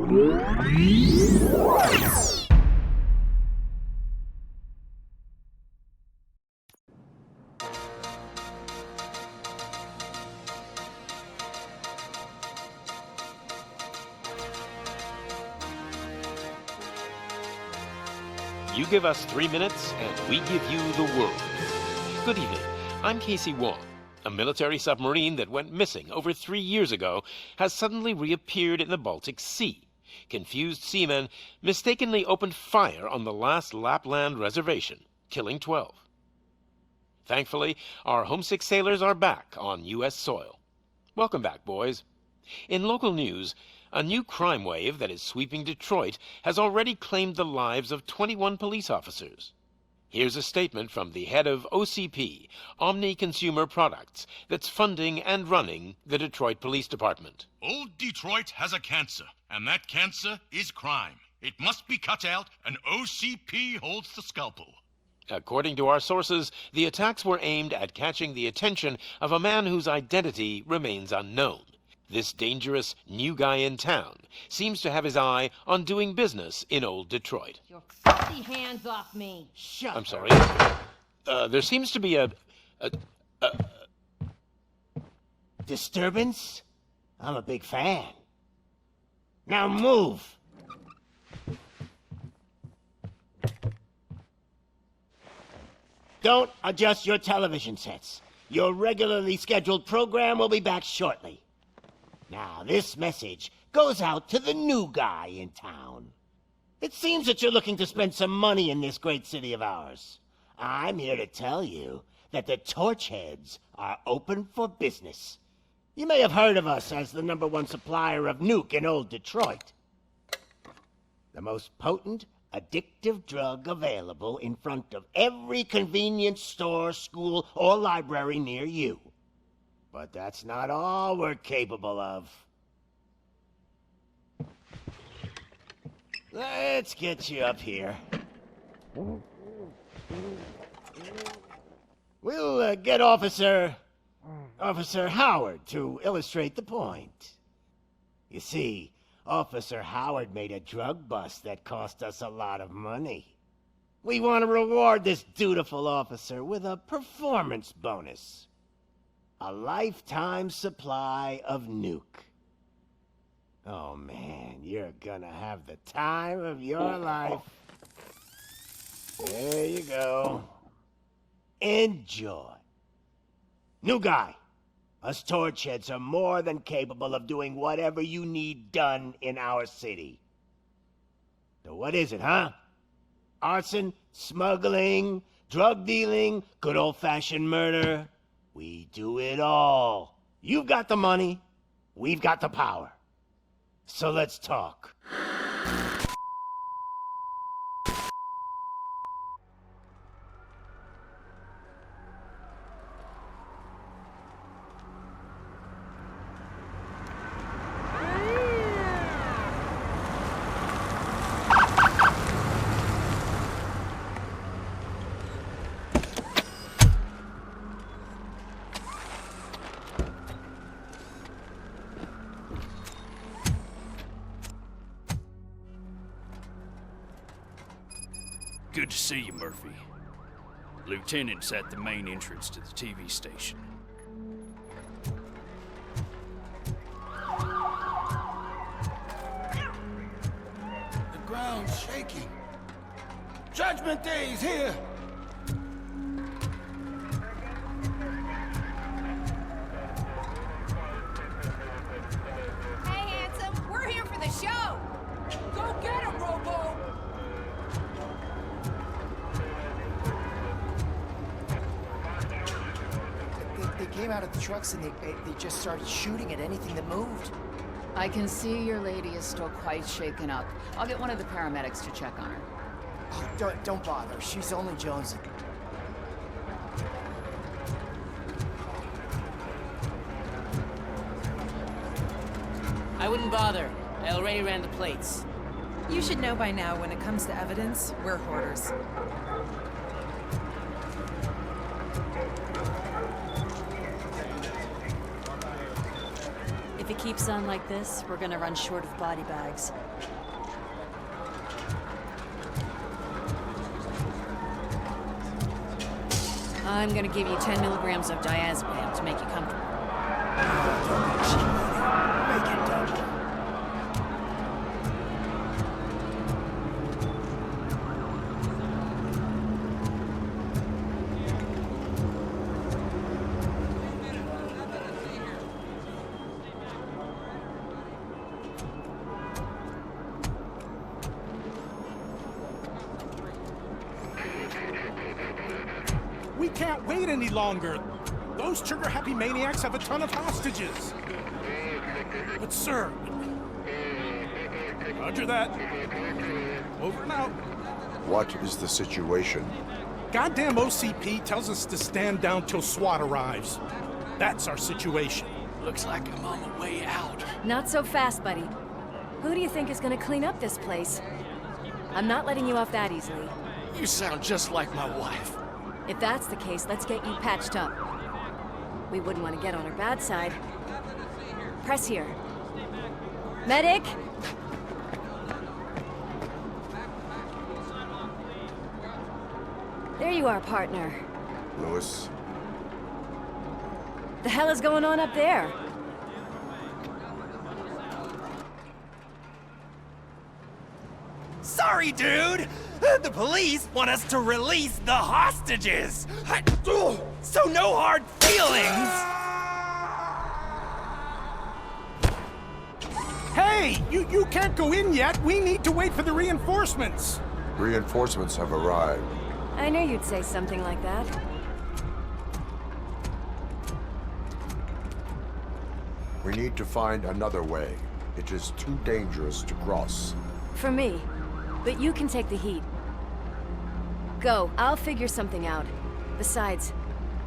You give us 3 minutes, and we give you the world. Good evening. I'm Casey Wong. A military submarine that went missing over 3 years ago has suddenly reappeared in the Baltic Sea. Confused seamen mistakenly opened fire on the last Lapland reservation, killing 12. Thankfully, our homesick sailors are back on U.S. soil. Welcome back, boys. In local news, a new crime wave that is sweeping Detroit has already claimed the lives of 21 police officers. Here's a statement from the head of OCP, Omni Consumer Products, that's funding and running the Detroit Police Department. Old Detroit has a cancer, and that cancer is crime. It must be cut out, and OCP holds the scalpel. According to our sources, the attacks were aimed at catching the attention of a man whose identity remains unknown. This dangerous new guy in town seems to have his eye on doing business in old Detroit. Your filthy hands off me. I'm sorry. There seems to be a disturbance? I'm a big fan. Now move! Don't adjust your television sets. Your regularly scheduled program will be back shortly. Now, this message goes out to the new guy in town. It seems that you're looking to spend some money in this great city of ours. I'm here to tell you that the Torchheads are open for business. You may have heard of us as the #1 supplier of nuke in old Detroit. The most potent, addictive drug available in front of every convenience store, school, or library near you. But that's not all we're capable of. Let's get you up here. We'll get Officer Howard to illustrate the point. You see, Officer Howard made a drug bust that cost us a lot of money. We want to reward this dutiful officer with a performance bonus. A lifetime supply of nuke. Oh man, you're gonna have the time of your life. There you go. Enjoy. New guy, us Torchheads are more than capable of doing whatever you need done in our city. So what is it, huh? Arson, smuggling, drug dealing, good old-fashioned murder? We do it all. You've got the money, we've got the power. So let's talk. Good to see you, Murphy. Lieutenant's at the main entrance to the TV station. The ground's shaking. Judgment Day is here! Hey, handsome, we're here for the show. Go get him, Robo. They came out of the trucks and they just started shooting at anything that moved. I can see your lady is still quite shaken up. I'll get one of the paramedics to check on her. Oh, don't bother. She's only jonesing. I wouldn't bother. I already ran the plates. You should know by now when it comes to evidence, we're hoarders. If it keeps on like this, we're gonna run short of body bags. I'm gonna give you 10 milligrams of diazepam to make you comfortable. Make it double. We can't wait any longer. Those trigger-happy maniacs have a ton of hostages. But sir... Roger that. Over and out. What is the situation? Goddamn OCP tells us to stand down till SWAT arrives. That's our situation. Looks like I'm on the way out. Not so fast, buddy. Who do you think is gonna clean up this place? I'm not letting you off that easily. You sound just like my wife. If that's the case, let's get you patched up. We wouldn't want to get on her bad side. Press here. Medic! There you are, partner. Lewis? The hell is going on up there? Sorry, dude! The police want us to release the hostages! So no hard feelings! Hey! You can't go in yet! We need to wait for the reinforcements! Reinforcements have arrived. I knew you'd say something like that. We need to find another way. It is too dangerous to cross. For me. But you can take the heat. Go, I'll figure something out. Besides,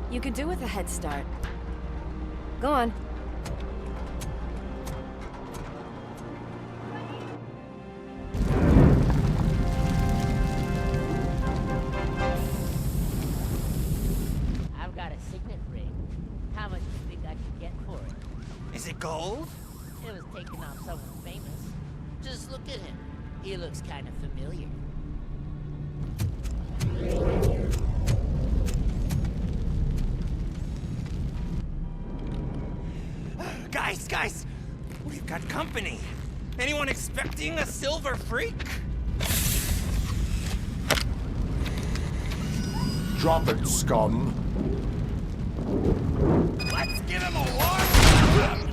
you could do with a head start. Go on. I've got a signet ring. How much do you think I could get for it? Is it gold? It was taken off someone famous. Just look at him. He looks kind of familiar. Guys! We've got company. Anyone expecting a silver freak? Drop it, scum. Let's give him a warm...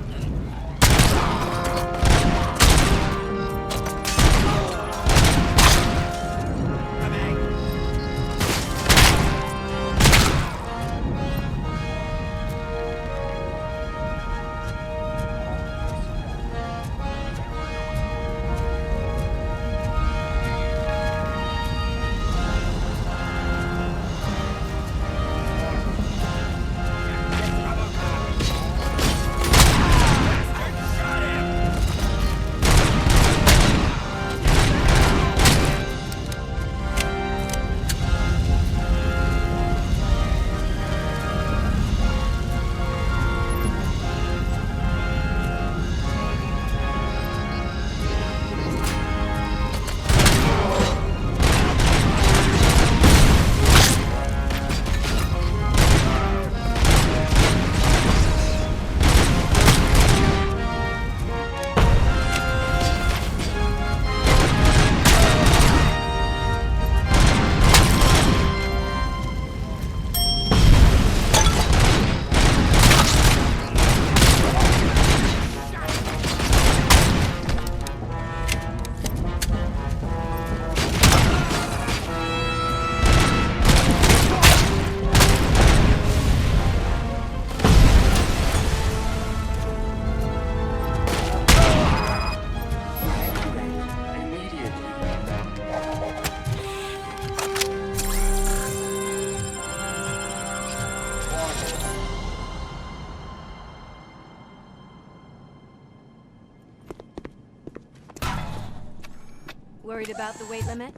Worried about the weight limit?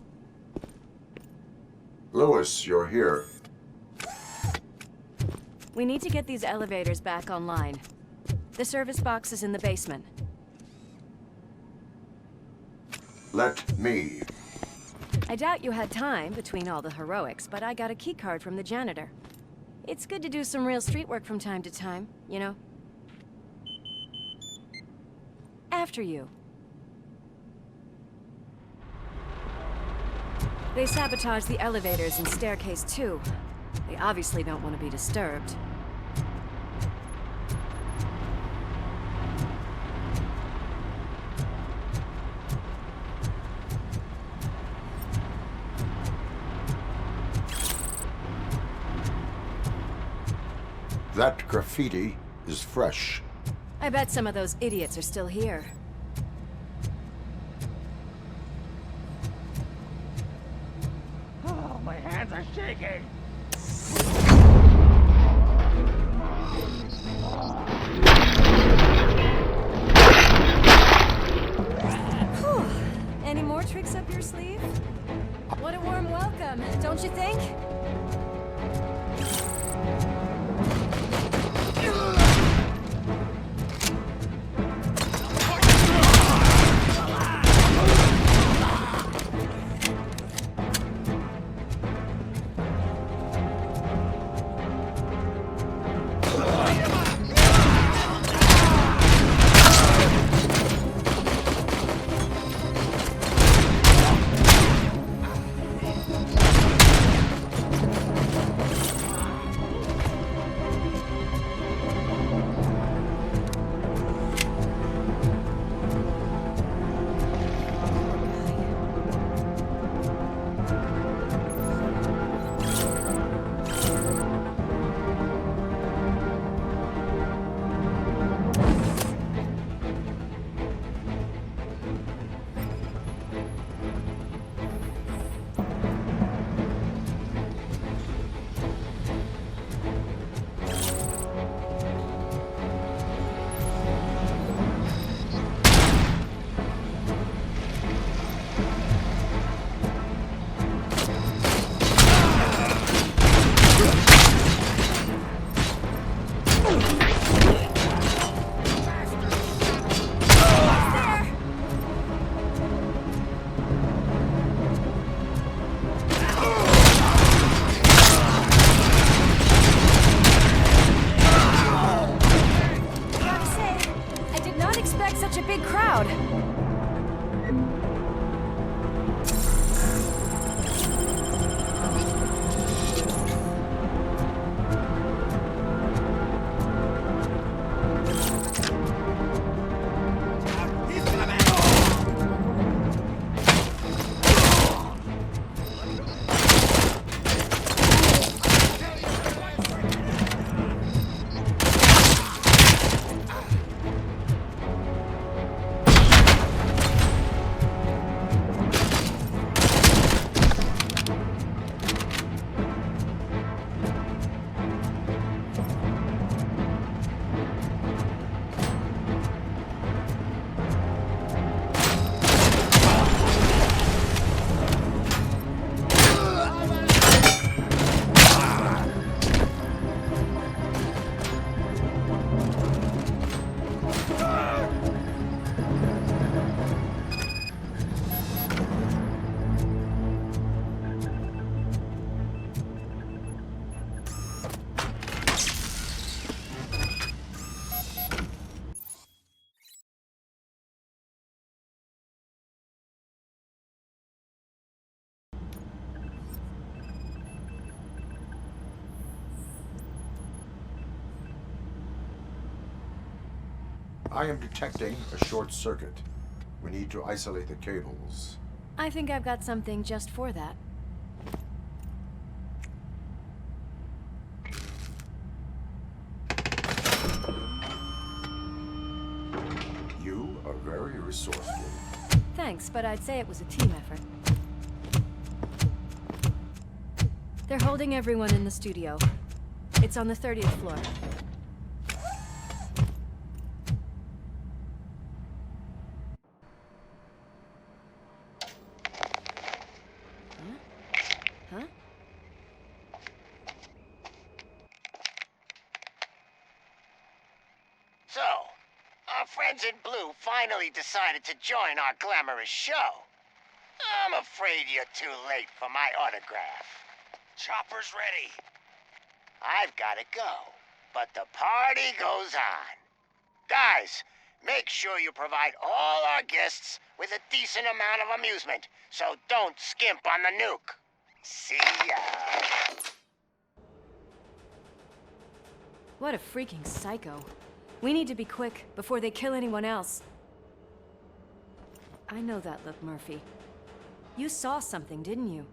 Lewis, you're here. We need to get these elevators back online. The service box is in the basement. Let me. I doubt you had time between all the heroics, but I got a key card from the janitor. It's good to do some real street work from time to time, you know? After you. They sabotage the elevators and staircase too. They obviously don't want to be disturbed. That graffiti is fresh. I bet some of those idiots are still here. Oh, my hands are shaking. Whew. Any more tricks up your sleeve? What a warm welcome, don't you think? I am detecting a short circuit. We need to isolate the cables. I think I've got something just for that. You are very resourceful. Thanks, but I'd say it was a team effort. They're holding everyone in the studio. It's on the 30th floor. Huh? So, Guardians in Blue finally decided to join our glamorous show. I'm afraid you're too late for my autograph. Chopper's ready. I've gotta go, but the party goes on. Guys, make sure you provide all our guests with a decent amount of amusement, so don't skimp on the nuke. See ya. What a freaking psycho. We need to be quick before they kill anyone else. I know that look, Murphy. You saw something, didn't you?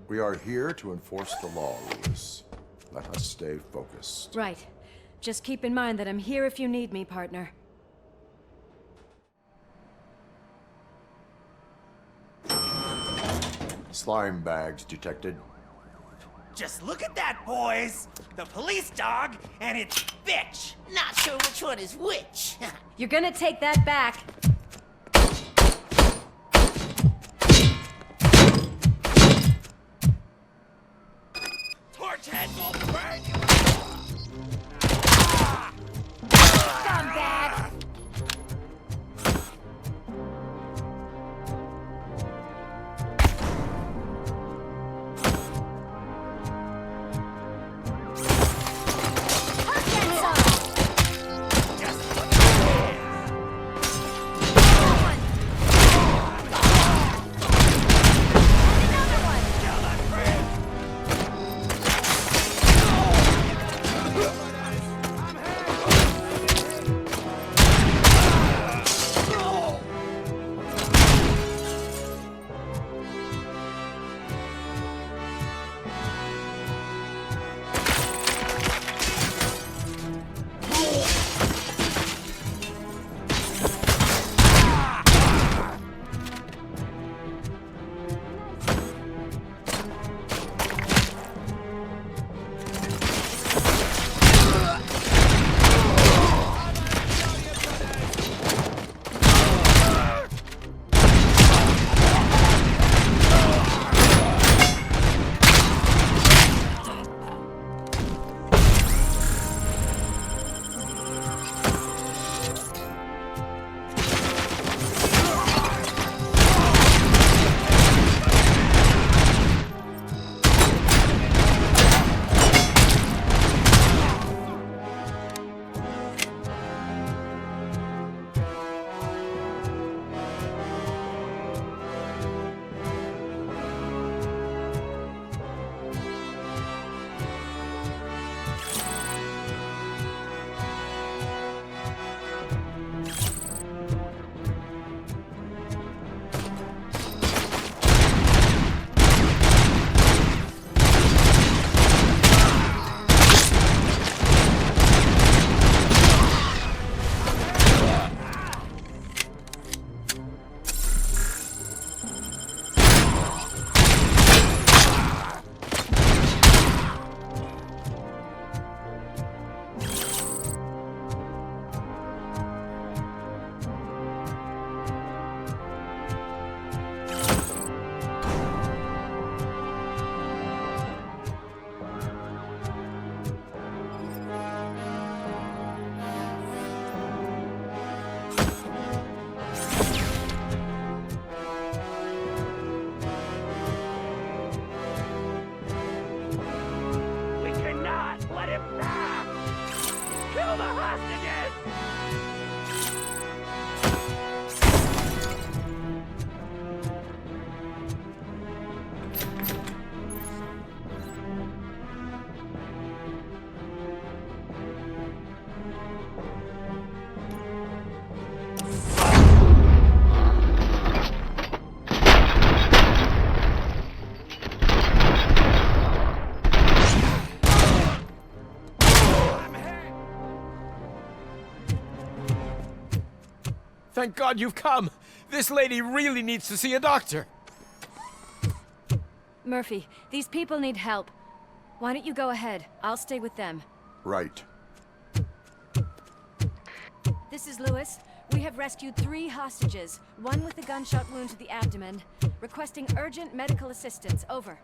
We are here to enforce the law, Lewis. Let us stay focused. Right. Just keep in mind that I'm here if you need me, partner. Slime bags detected. Just look at that, boys! The police dog and its bitch! Not sure which one is which. You're gonna take that back. Torch head will burn you! Scumbag! Thank God you've come. This lady really needs to see a doctor. Murphy, these people need help. Why don't you go ahead? I'll stay with them. Right. This is Lewis. We have rescued 3 hostages, one with a gunshot wound to the abdomen, requesting urgent medical assistance. Over.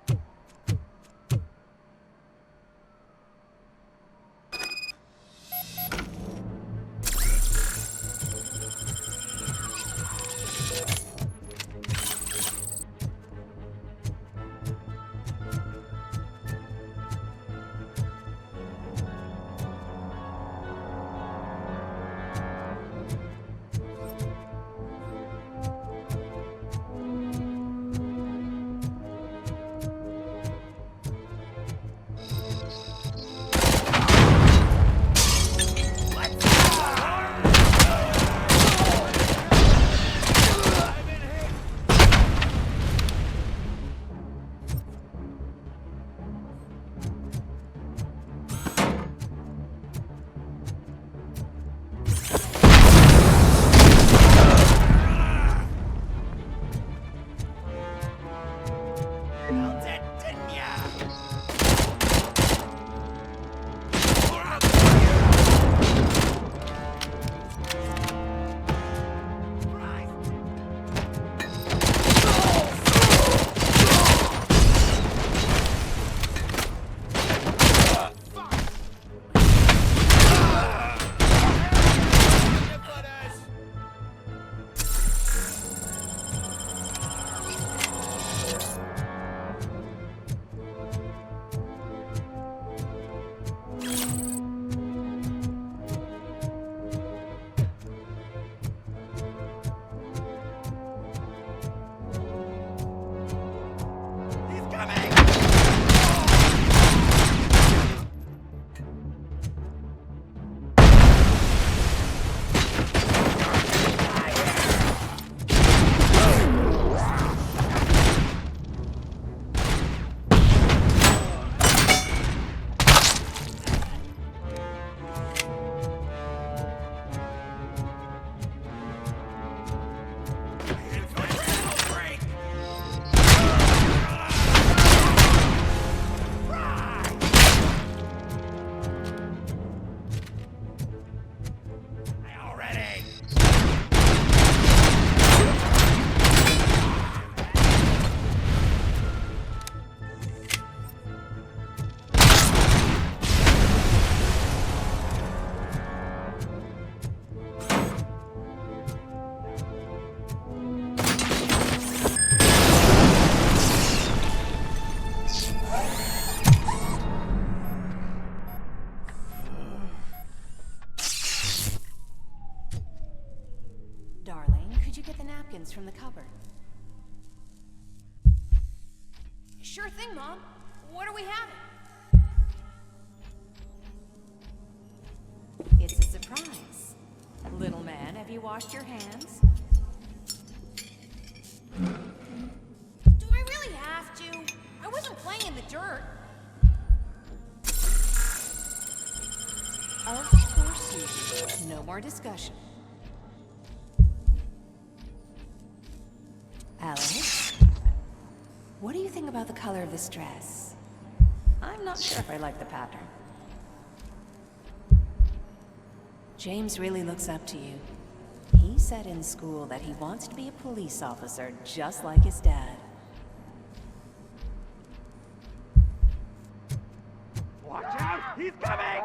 from the cupboard. Sure thing, Mom. What are we having? It's a surprise. Little man, have you washed your hands? Do I really have to? I wasn't playing in the dirt. Of course you do. No more discussion. Alice, what do you think about the color of this dress? I'm not sure if I like the pattern. James really looks up to you. He said in school that he wants to be a police officer just like his dad. Watch out! He's coming!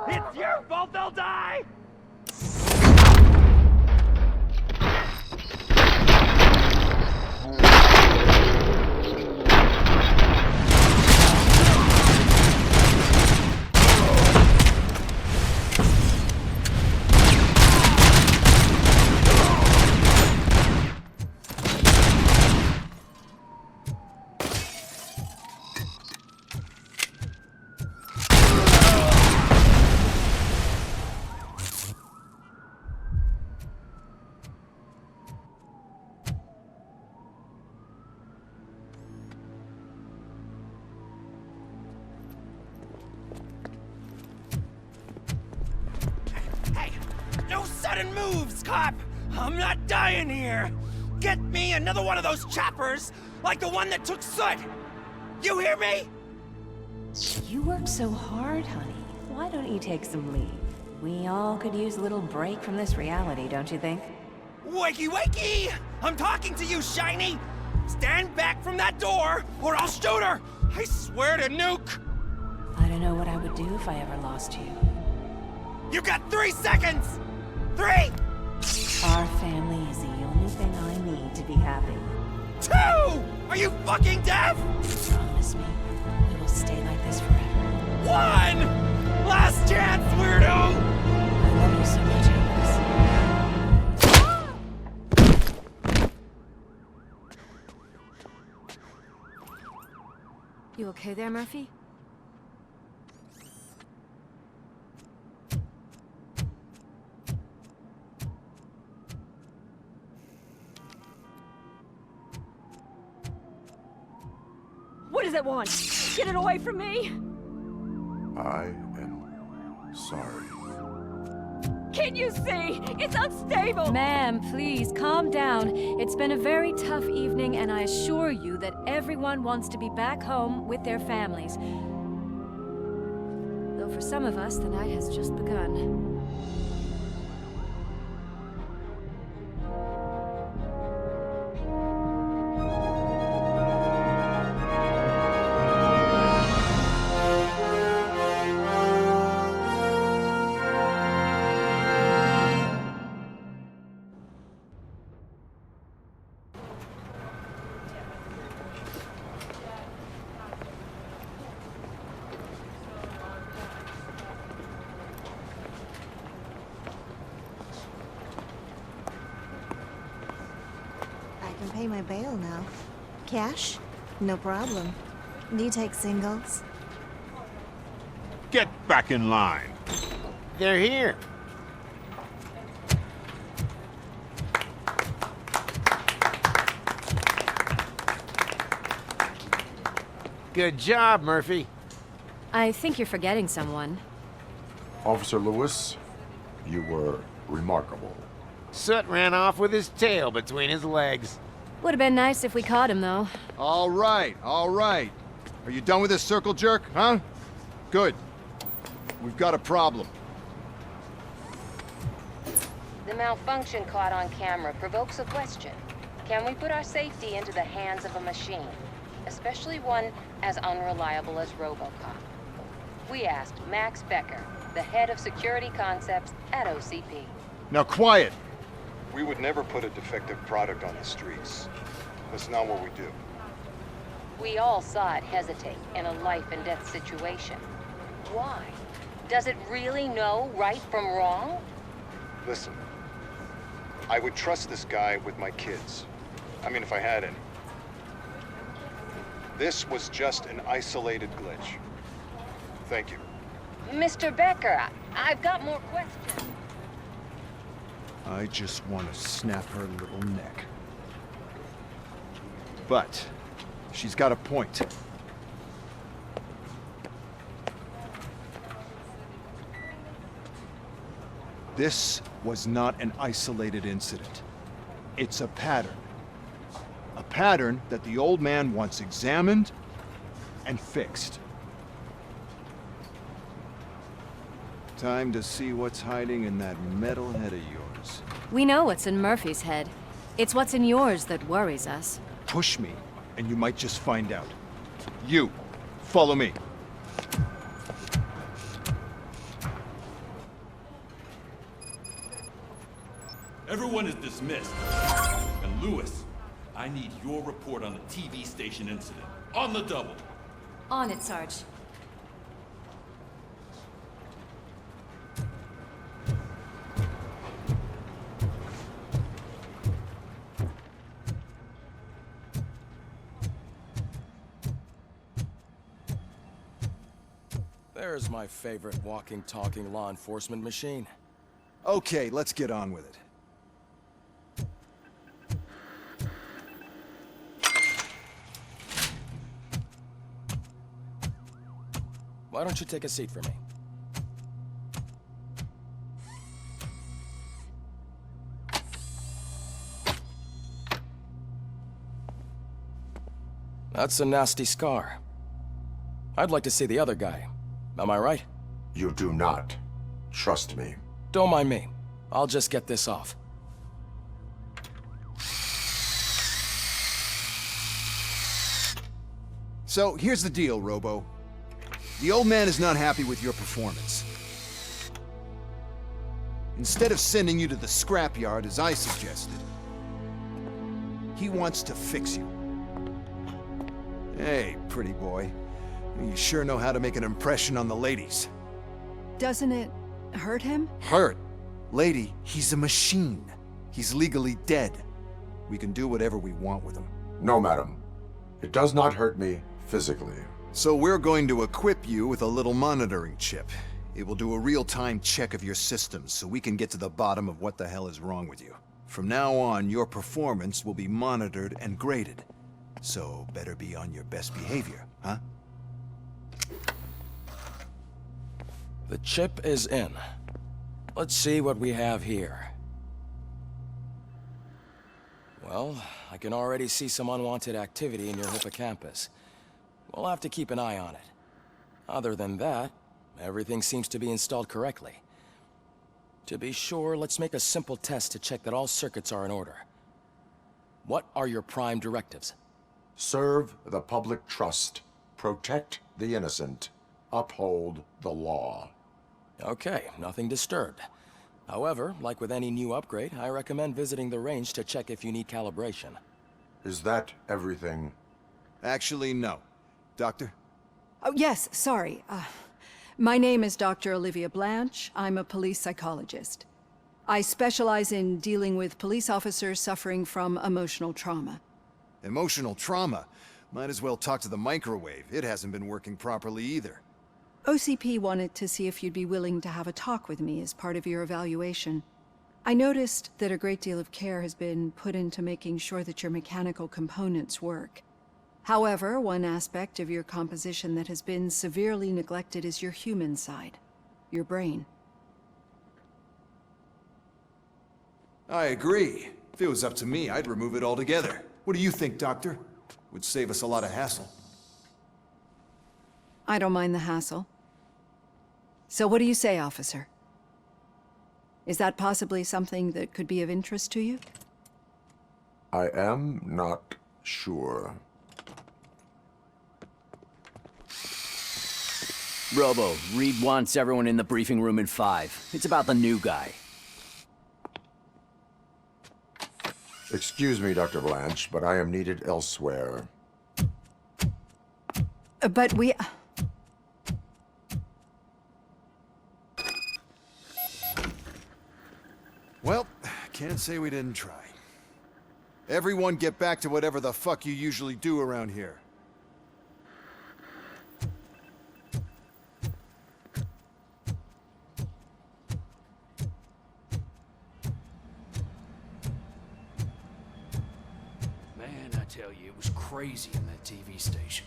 It's your fault they'll die! Moves, cop! I'm not dying here! Get me another one of those choppers, like the one that took Soot! You hear me? You work so hard, honey. Why don't you take some leave? We all could use a little break from this reality, don't you think? Wakey, wakey! I'm talking to you, Shiny! Stand back from that door, or I'll shoot her! I swear to nuke! I don't know what I would do if I ever lost you. You got 3 seconds! 3! Our family is the only thing I need to be happy. 2! Are you fucking deaf? Promise me, it will stay like this forever. 1! Last chance, weirdo! I love you so much, Alice. You okay there, Murphy? What does it want? Get it away from me! I am sorry. Can't you see? It's unstable! Ma'am, please, calm down. It's been a very tough evening, and I assure you that everyone wants to be back home with their families. Though for some of us, the night has just begun. Pay my bail now. Cash? No problem. Do you take singles? Get back in line. They're here. Good job, Murphy. I think you're forgetting someone. Officer Lewis, you were remarkable. Soot ran off with his tail between his legs. Would have been nice if we caught him, though. All right, all right. Are you done with this circle jerk, huh? Good. We've got a problem. The malfunction caught on camera provokes a question. Can we put our safety into the hands of a machine? Especially one as unreliable as Robocop. We asked Max Becker, the head of security concepts at OCP. Now quiet! We would never put a defective product on the streets. That's not what we do. We all saw it hesitate in a life and death situation. Why? Does it really know right from wrong? Listen, I would trust this guy with my kids. I mean, if I had any. This was just an isolated glitch. Thank you. Mr. Becker, I've got more questions. I just want to snap her little neck. But she's got a point. This was not an isolated incident. It's a pattern. A pattern that the old man wants examined and fixed. Time to see what's hiding in that metal head of yours. We know what's in Murphy's head. It's what's in yours that worries us. Push me, and you might just find out. You, follow me. Everyone is dismissed. And Lewis, I need your report on the TV station incident. On the double. On it, Sarge. There's my favorite walking, talking law enforcement machine. Okay, let's get on with it. Why don't you take a seat for me? That's a nasty scar. I'd like to see the other guy. Am I right? You do not. Trust me. Don't mind me. I'll just get this off. So, here's the deal, Robo. The old man is not happy with your performance. Instead of sending you to the scrapyard as I suggested, he wants to fix you. Hey, pretty boy. You sure know how to make an impression on the ladies. Doesn't it hurt him? Hurt? Lady, he's a machine. He's legally dead. We can do whatever we want with him. No, madam. It does not hurt me physically. So we're going to equip you with a little monitoring chip. It will do a real-time check of your systems so we can get to the bottom of what the hell is wrong with you. From now on, your performance will be monitored and graded. So better be on your best behavior, huh? The chip is in. Let's see what we have here. Well, I can already see some unwanted activity in your hippocampus. We'll have to keep an eye on it. Other than that, everything seems to be installed correctly. To be sure, let's make a simple test to check that all circuits are in order. What are your prime directives? Serve the public trust. Protect the innocent. Uphold the law. Okay, nothing disturbed. However, like with any new upgrade, I recommend visiting the range to check if you need calibration. Is that everything? Actually, no. Doctor? Oh, yes, sorry. My name is Dr. Olivia Blanche. I'm a police psychologist. I specialize in dealing with police officers suffering from emotional trauma. Emotional trauma? Might as well talk to the microwave. It hasn't been working properly either. OCP wanted to see if you'd be willing to have a talk with me as part of your evaluation. I noticed that a great deal of care has been put into making sure that your mechanical components work. However, one aspect of your composition that has been severely neglected is your human side, your brain. I agree. If it was up to me, I'd remove it altogether. What do you think, Doctor? Would save us a lot of hassle. I don't mind the hassle. So what do you say, officer? Is that possibly something that could be of interest to you? I am not sure. Robo, Reed wants everyone in the briefing room in 5. It's about the new guy. Excuse me, Dr. Blanche, but I am needed elsewhere. But we... Well, Can't say we didn't try. Everyone get back to whatever the fuck you usually do around here. Man, I tell you, it was crazy in that TV station.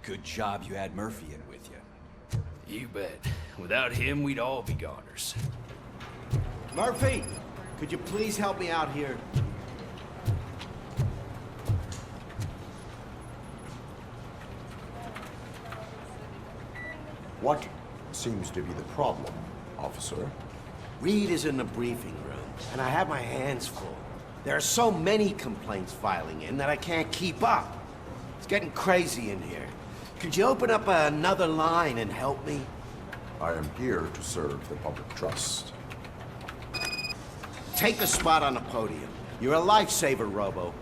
Good job you had Murphy in with you. You bet. Without him, we'd all be goners. Murphy, could you please help me out here? What seems to be the problem, officer? Reed is in the briefing room, and I have my hands full. There are so many complaints filing in that I can't keep up. It's getting crazy in here. Could you open up another line and help me? I am here to serve the public trust. Take a spot on the podium. You're a lifesaver, Robo.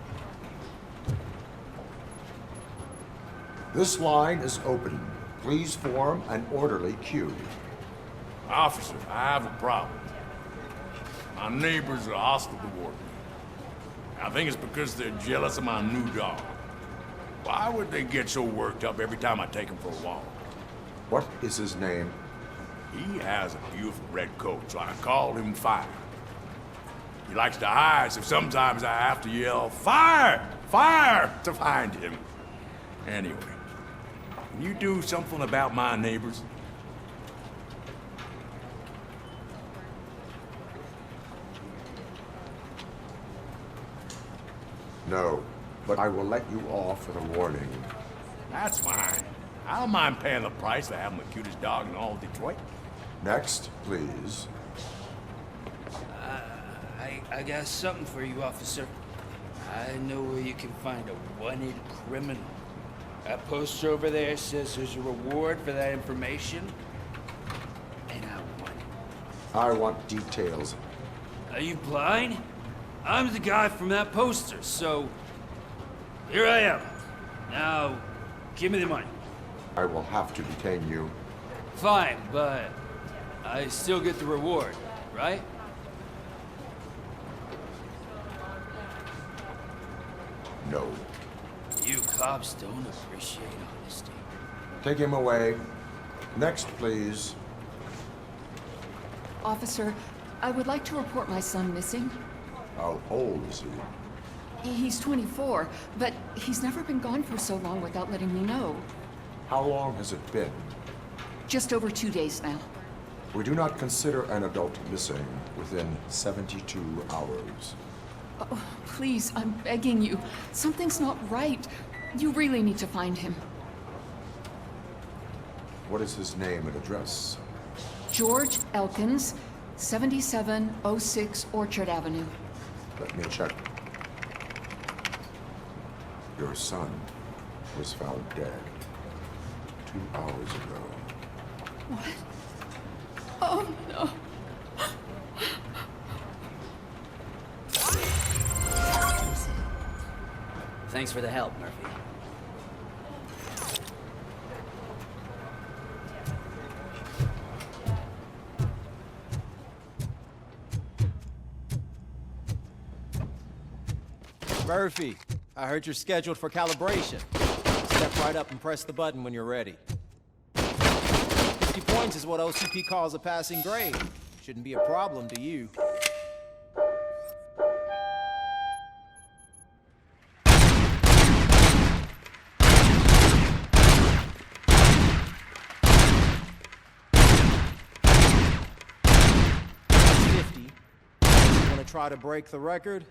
This line is open. Please form an orderly queue. Officer, I have a problem. My neighbors are hostile toward me. I think it's because they're jealous of my new dog. Why would they get so worked up every time I take him for a walk? What is his name? He has a beautiful red coat, so I called him Fire. He likes to hide, so sometimes I have to yell, "Fire! Fire!" to find him. Anyway, can you do something about my neighbors? No, but I will let you off with a warning. That's fine. I don't mind paying the price for having the cutest dog in all of Detroit. Next, please. I got something for you, officer. I know where you can find a wanted criminal. That poster over there says there's a reward for that information. And I want it. I want details. Are you blind? I'm the guy from that poster, so here I am. Now, give me the money. I will have to detain you. Fine, but I still get the reward, right? No. You cops don't appreciate honesty. Take him away. Next, please. Officer, I would like to report my son missing. How old is he? He's 24, but he's never been gone for so long without letting me know. How long has it been? Just over 2 days now. We do not consider an adult missing within 72 hours. Oh, please, I'm begging you. Something's not right. You really need to find him. What is his name and address? George Elkins, 7706 Orchard Avenue. Let me check. Your son was found dead 2 hours ago. What? Oh, no. Thanks for the help, Murphy. Murphy, I heard you're scheduled for calibration. Step right up and press the button when you're ready. 50 points is what OCP calls a passing grade. Shouldn't be a problem to you. Try to break the record?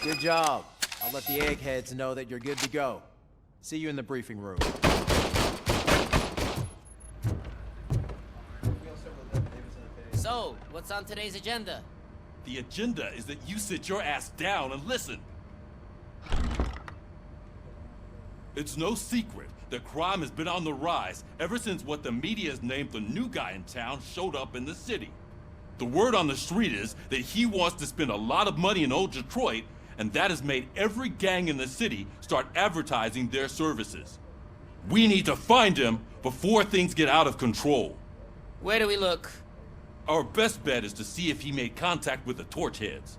Good job. I'll let the eggheads know that you're good to go. See you in the briefing room. So, what's on today's agenda? The agenda is that you sit your ass down and listen. It's no secret that crime has been on the rise ever since what the media has named the new guy in town showed up in the city. The word on the street is that he wants to spend a lot of money in old Detroit and that has made every gang in the city start advertising their services. We need to find him before things get out of control. Where do we look? Our best bet is to see if he made contact with the torch heads.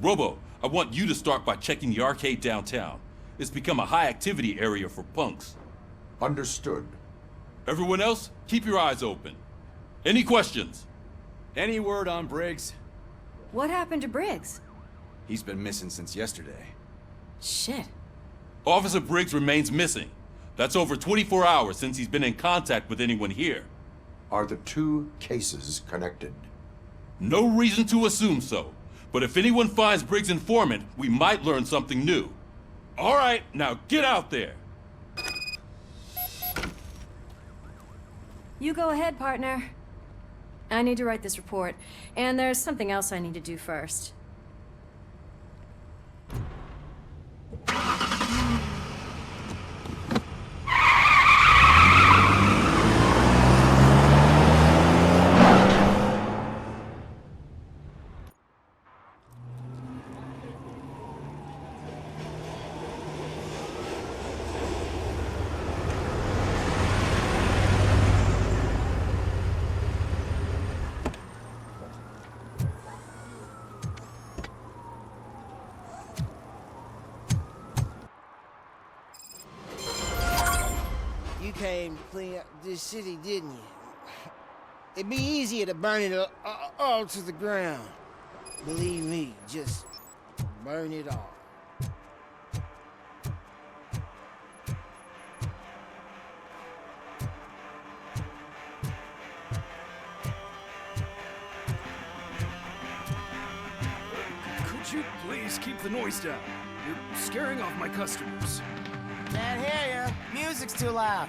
Robo, I want you to start by checking the arcade downtown. It's become a high-activity area for punks. Understood. Everyone else, keep your eyes open. Any questions? Any word on Briggs? What happened to Briggs? He's been missing since yesterday. Shit. Officer Briggs remains missing. That's over 24 hours since he's been in contact with anyone here. Are the two cases connected? No reason to assume so. But if anyone finds Briggs' informant, we might learn something new. All right, now get out there. You go ahead, partner. I need to write this report, and there's something else I need to do first. You came to clean up this city, didn't you? It'd be easier to burn it all to the ground. Believe me, just burn it all. Could you please keep the noise down? You're scaring off my customers. Can't hear you. Music's too loud.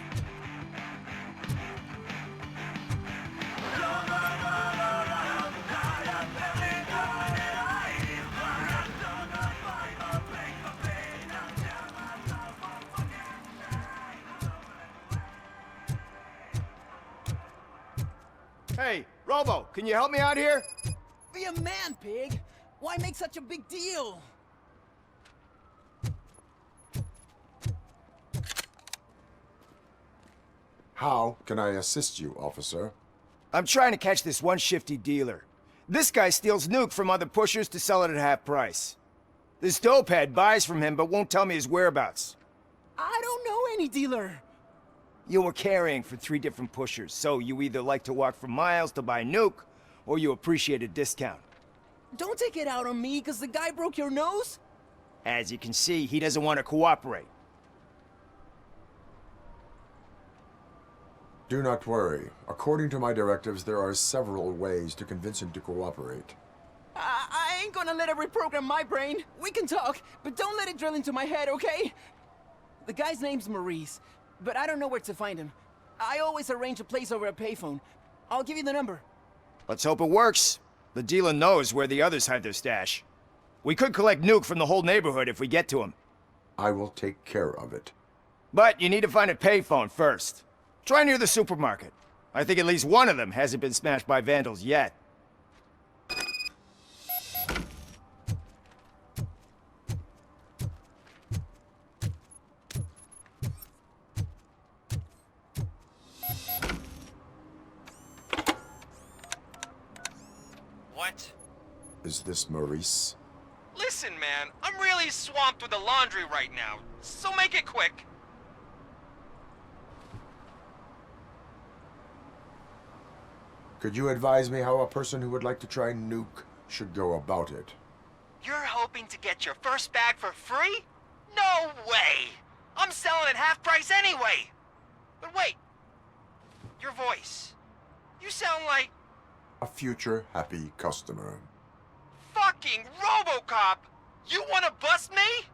Hey, Robo, can you help me out here? Be a man, pig! Why make such a big deal? How can I assist you, officer? I'm trying to catch this one shifty dealer. This guy steals nuke from other pushers to sell it at half price. This dopehead buys from him but won't tell me his whereabouts. I don't know any dealer. You were carrying for 3 different pushers, so you either like to walk for miles to buy nuke, or you appreciate a discount. Don't take it out on me, because the guy broke your nose? As you can see, he doesn't want to cooperate. Do not worry. According to my directives, there are several ways to convince him to cooperate. I ain't gonna let it reprogram my brain. We can talk, but don't let it drill into my head, okay? The guy's name's Maurice, but I don't know where to find him. I always arrange a place over a payphone. I'll give you the number. Let's hope it works. The dealer knows where the others hide their stash. We could collect nuke from the whole neighborhood if we get to him. I will take care of it. But you need to find a payphone first. Try near the supermarket. I think at least one of them hasn't been smashed by vandals yet. What? Is this Maurice? Listen, man, I'm really swamped with the laundry right now, so make it quick. Could you advise me how a person who would like to try nuke should go about it? You're hoping to get your first bag for free? No way! I'm selling at half price anyway! But wait, your voice. You sound like... A future happy customer. Fucking Robocop! You wanna bust me?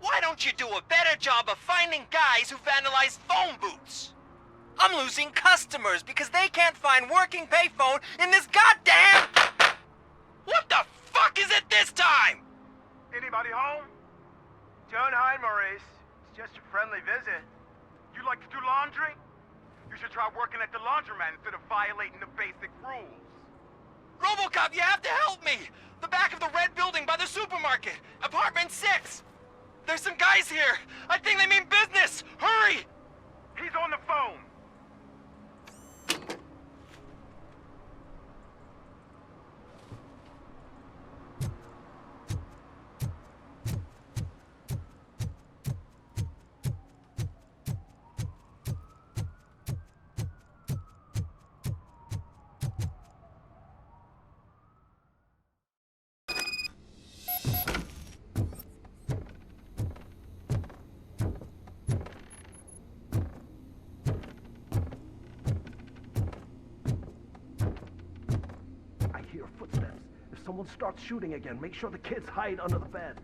Why don't you do a better job of finding guys who vandalize phone booths? I'm losing customers because they can't find working payphone in this goddamn... What the fuck is it this time? Anybody home? Don't hide, Maurice. It's just a friendly visit. You like to do laundry? You should try working at the laundromat instead of violating the basic rules. Robocop, you have to help me! The back of the red building by the supermarket! Apartment 6! There's some guys here! I think they mean business! Hurry! He's on the phone! Someone starts shooting again. Make sure the kids hide under the bed.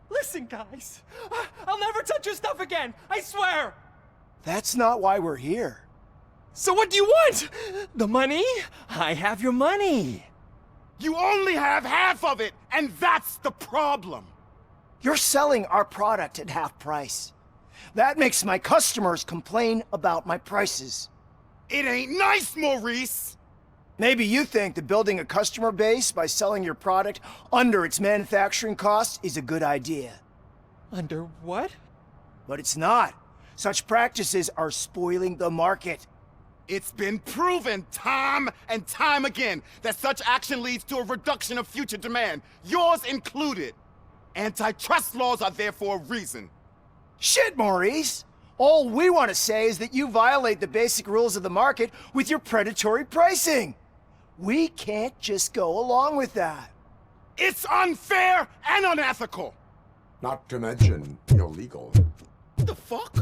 Listen, guys. I'll never touch your stuff again. I swear. That's not why we're here. So what do you want? The money? I have your money. You only have half of it, and that's the problem. You're selling our product at half price. That makes my customers complain about my prices. It ain't nice, Maurice! Maybe you think that building a customer base by selling your product under its manufacturing cost is a good idea. Under what? But it's not. Such practices are spoiling the market. It's been proven time and time again that such action leads to a reduction of future demand, yours included. Antitrust laws are there for a reason. Shit, Maurice! All we want to say is that you violate the basic rules of the market with your predatory pricing. We can't just go along with that. It's unfair and unethical! Not to mention illegal. What the fuck?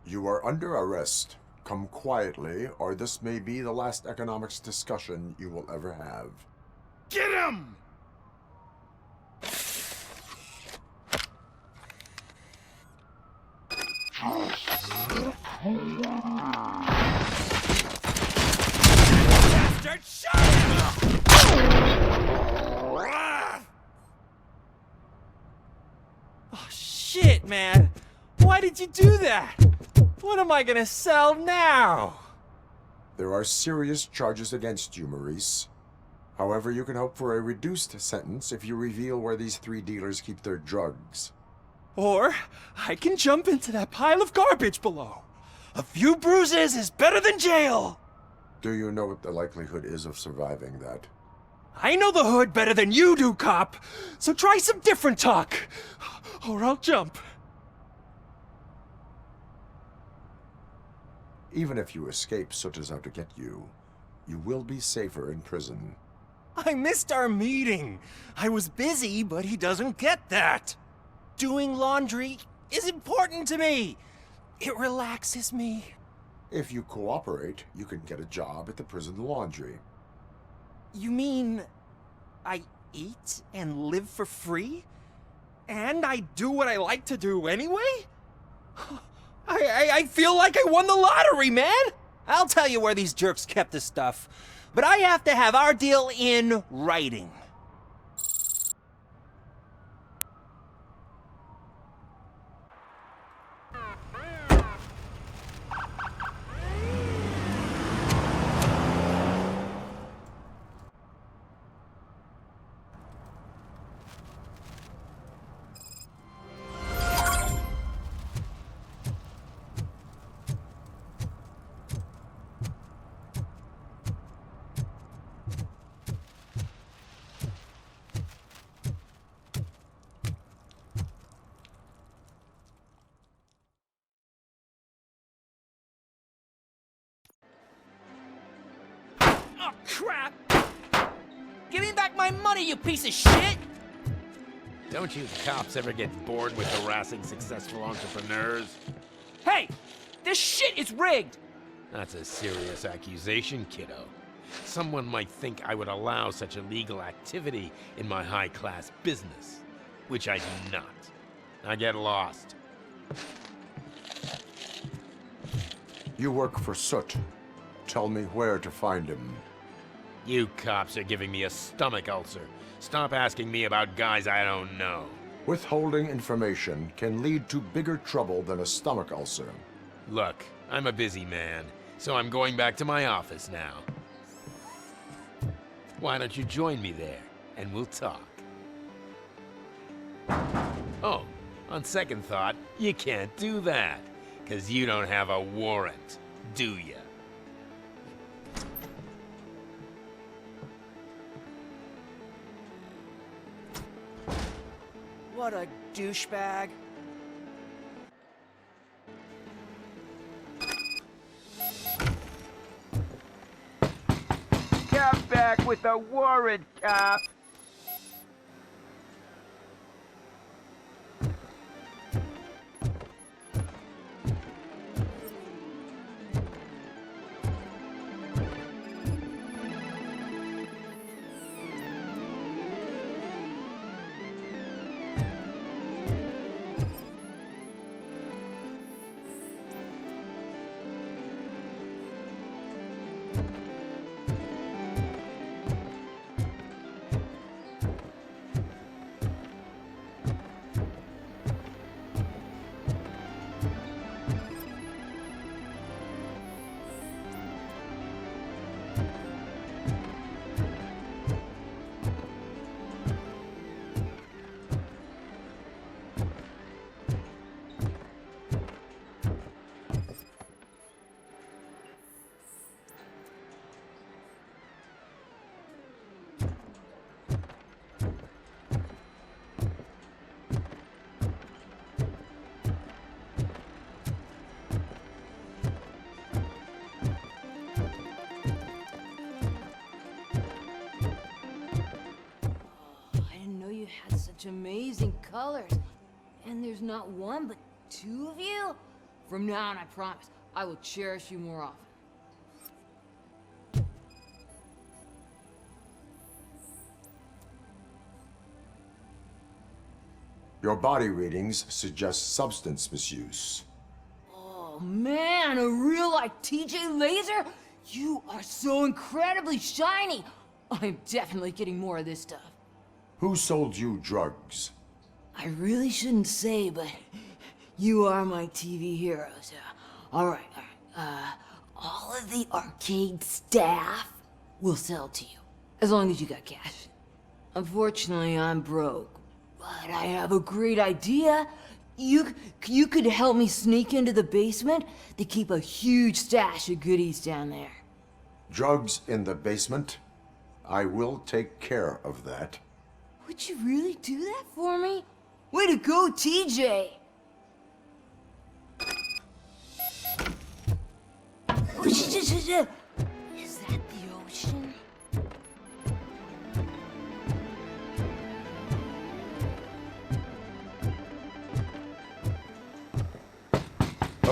You are under arrest. Come quietly, or this may be the last economics discussion you will ever have. Get him! Bastard, shut him! Oh, shit, man. Why did you do that? What am I gonna sell now? There are serious charges against you, Maurice. However, you can hope for a reduced sentence if you reveal where these 3 dealers keep their drugs. Or I can jump into that pile of garbage below. A few bruises is better than jail. Do you know what the likelihood is of surviving that? I know the hood better than you do, cop. So try some different talk, or I'll jump. Even if you escape Soot is out to get you, you will be safer in prison. I missed our meeting. I was busy, but he doesn't get that. Doing laundry is important to me. It relaxes me. If you cooperate, you can get a job at the prison laundry. You mean I eat and live for free? And I do what I like to do anyway? I feel like I won the lottery, man! I'll tell you where these jerks kept the stuff, but I have to have our deal in writing. Oh, crap! Give me back my money, you piece of shit! Don't you cops ever get bored with harassing successful entrepreneurs? Hey! This shit is rigged! That's a serious accusation, kiddo. Someone might think I would allow such illegal activity in my high-class business, which I do not. I get lost. You work for Soot. Tell me where to find him. You cops are giving me a stomach ulcer. Stop asking me about guys I don't know. Withholding information can lead to bigger trouble than a stomach ulcer. Look, I'm a busy man, so I'm going back to my office now. Why don't you join me there, and we'll talk. Oh, on second thought, you can't do that, 'cause you don't have a warrant, do ya? What a douchebag. Come back with a warrant, cop! Amazing colors. And there's not one, but two of you? From now on, I promise, I will cherish you more often. Your body readings suggest substance misuse. Oh man, a real like TJ Laser? You are so incredibly shiny. I'm definitely getting more of this stuff. Who sold you drugs? I really shouldn't say, but you are my TV heroes. All right. All of the arcade staff will sell to you, as long as you got cash. Unfortunately, I'm broke, but I have a great idea. You could help me sneak into the basement. They keep a huge stash of goodies down there. Drugs in the basement? I will take care of that. Would you really do that for me? Way to go, TJ! Is that the ocean?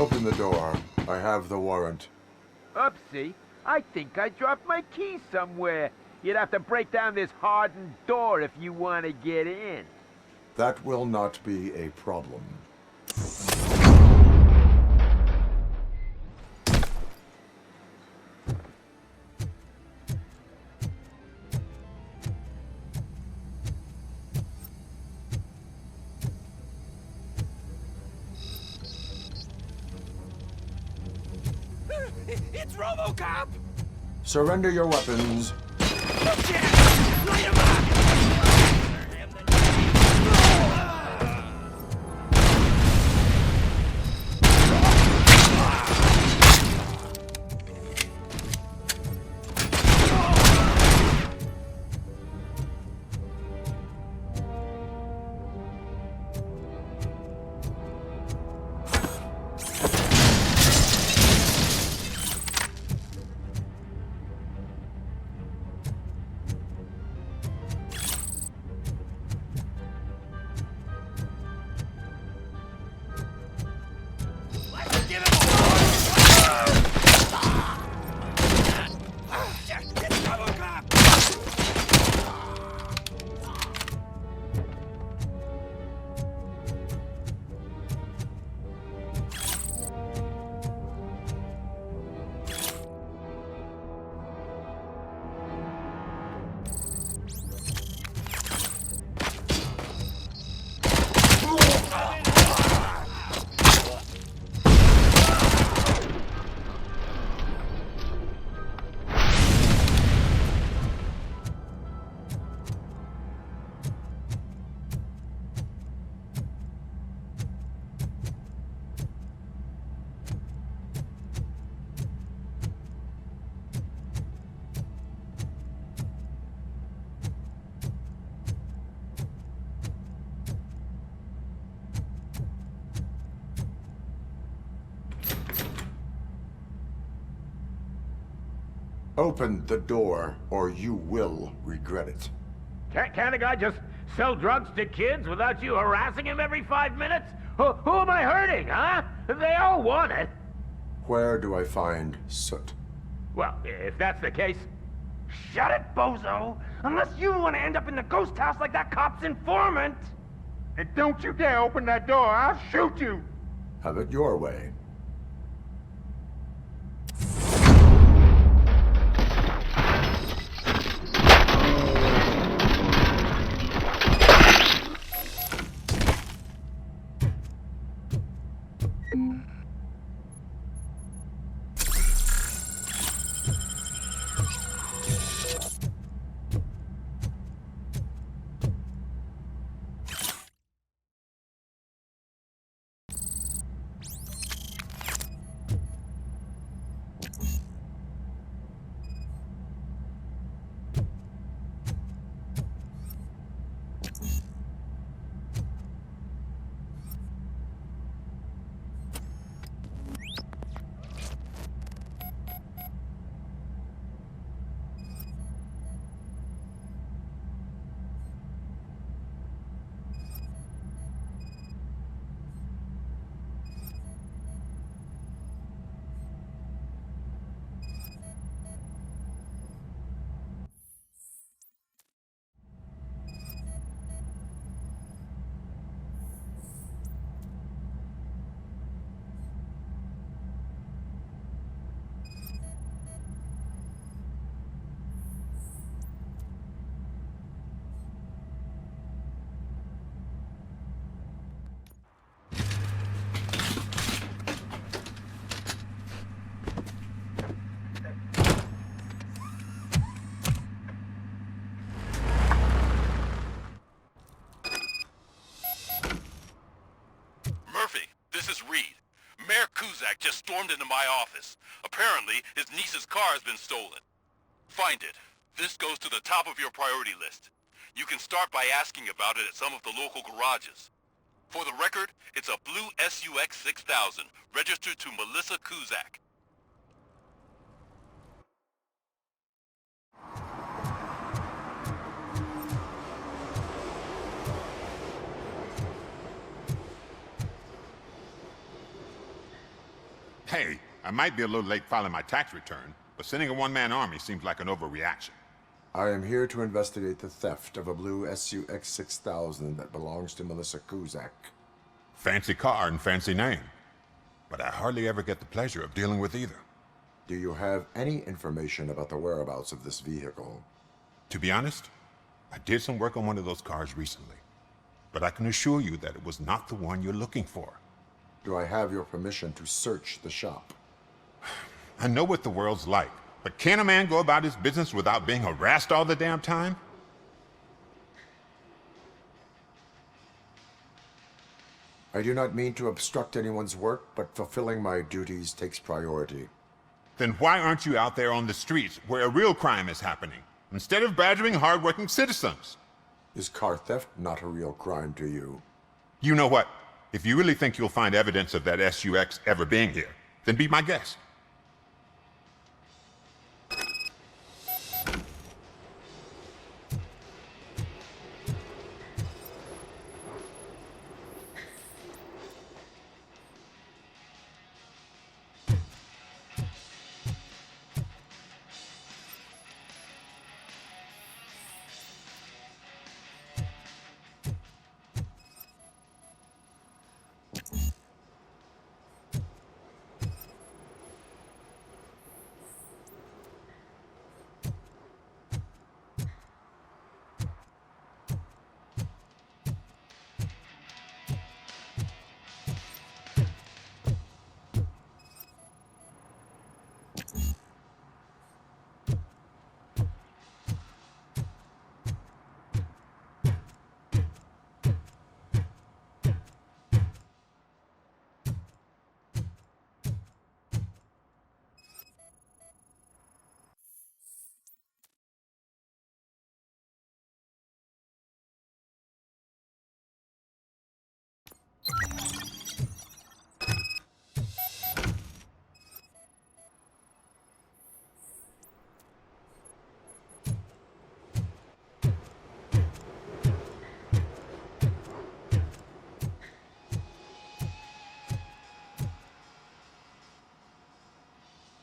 Open the door. I have the warrant. Oopsie. I think I dropped my keys somewhere. You'd have to break down this hardened door if you want to get in. That will not be a problem. It's Robocop! Surrender your weapons. Light him up! Open the door, or you will regret it. Can't a guy just sell drugs to kids without you harassing him every 5 minutes? Who am I hurting, huh? They all want it. Where do I find Soot? Well, if that's the case... Shut it, bozo! Unless you want to end up in the ghost house like that cop's informant! And don't you dare open that door, I'll shoot you! Have it your way. Just stormed into my office. Apparently, his niece's car has been stolen. Find it. This goes to the top of your priority list. You can start by asking about it at some of the local garages. For the record, it's a blue SUX 6000, registered to Melissa Kuzak. Hey, I might be a little late filing my tax return, but sending a one-man army seems like an overreaction. I am here to investigate the theft of a blue SUX 6000 that belongs to Melissa Kuzak. Fancy car and fancy name, but I hardly ever get the pleasure of dealing with either. Do you have any information about the whereabouts of this vehicle? To be honest, I did some work on one of those cars recently, but I can assure you that it was not the one you're looking for. Do I have your permission to search the shop? I know what the world's like, but can a man go about his business without being harassed all the damn time? I do not mean to obstruct anyone's work, but fulfilling my duties takes priority. Then why aren't you out there on the streets where a real crime is happening, instead of badgering hard-working citizens? Is car theft not a real crime to you? You know what? If you really think you'll find evidence of that SUX ever being here, then be my guest.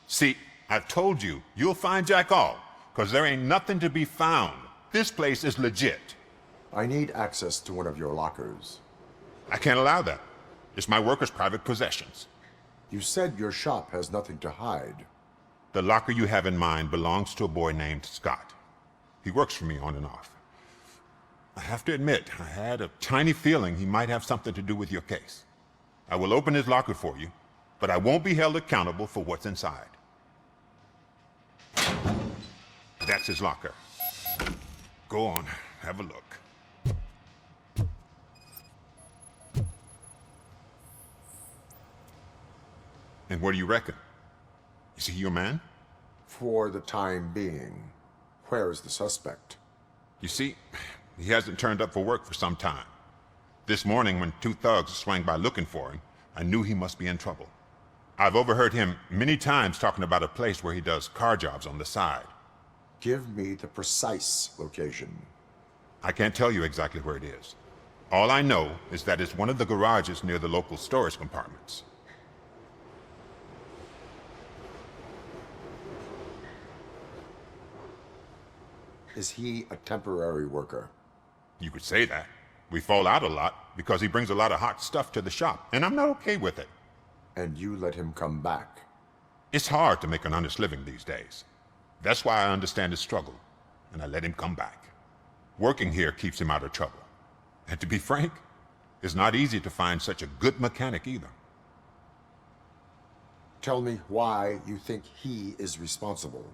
See, I've told you, you'll find Jack all, because there ain't nothing to be found. This place is legit. I need access to one of your lockers. I can't allow that. It's my workers' private possessions. You said your shop has nothing to hide. The locker you have in mind belongs to a boy named Scott. He works for me on and off. I have to admit, I had a tiny feeling he might have something to do with your case. I will open his locker for you, but I won't be held accountable for what's inside. That's his locker. Go on, have a look. And what do you reckon? Is he your man? For the time being. Where is the suspect? You see, he hasn't turned up for work for some time. This morning, when two thugs swang by looking for him, I knew he must be in trouble. I've overheard him many times talking about a place where he does car jobs on the side. Give me the precise location. I can't tell you exactly where it is. All I know is that it's one of the garages near the local storage compartments. Is he a temporary worker? You could say that. We fall out a lot because he brings a lot of hot stuff to the shop, and I'm not okay with it. And you let him come back? It's hard to make an honest living these days. That's why I understand his struggle, and I let him come back. Working here keeps him out of trouble. And to be frank, it's not easy to find such a good mechanic either. Tell me why you think he is responsible.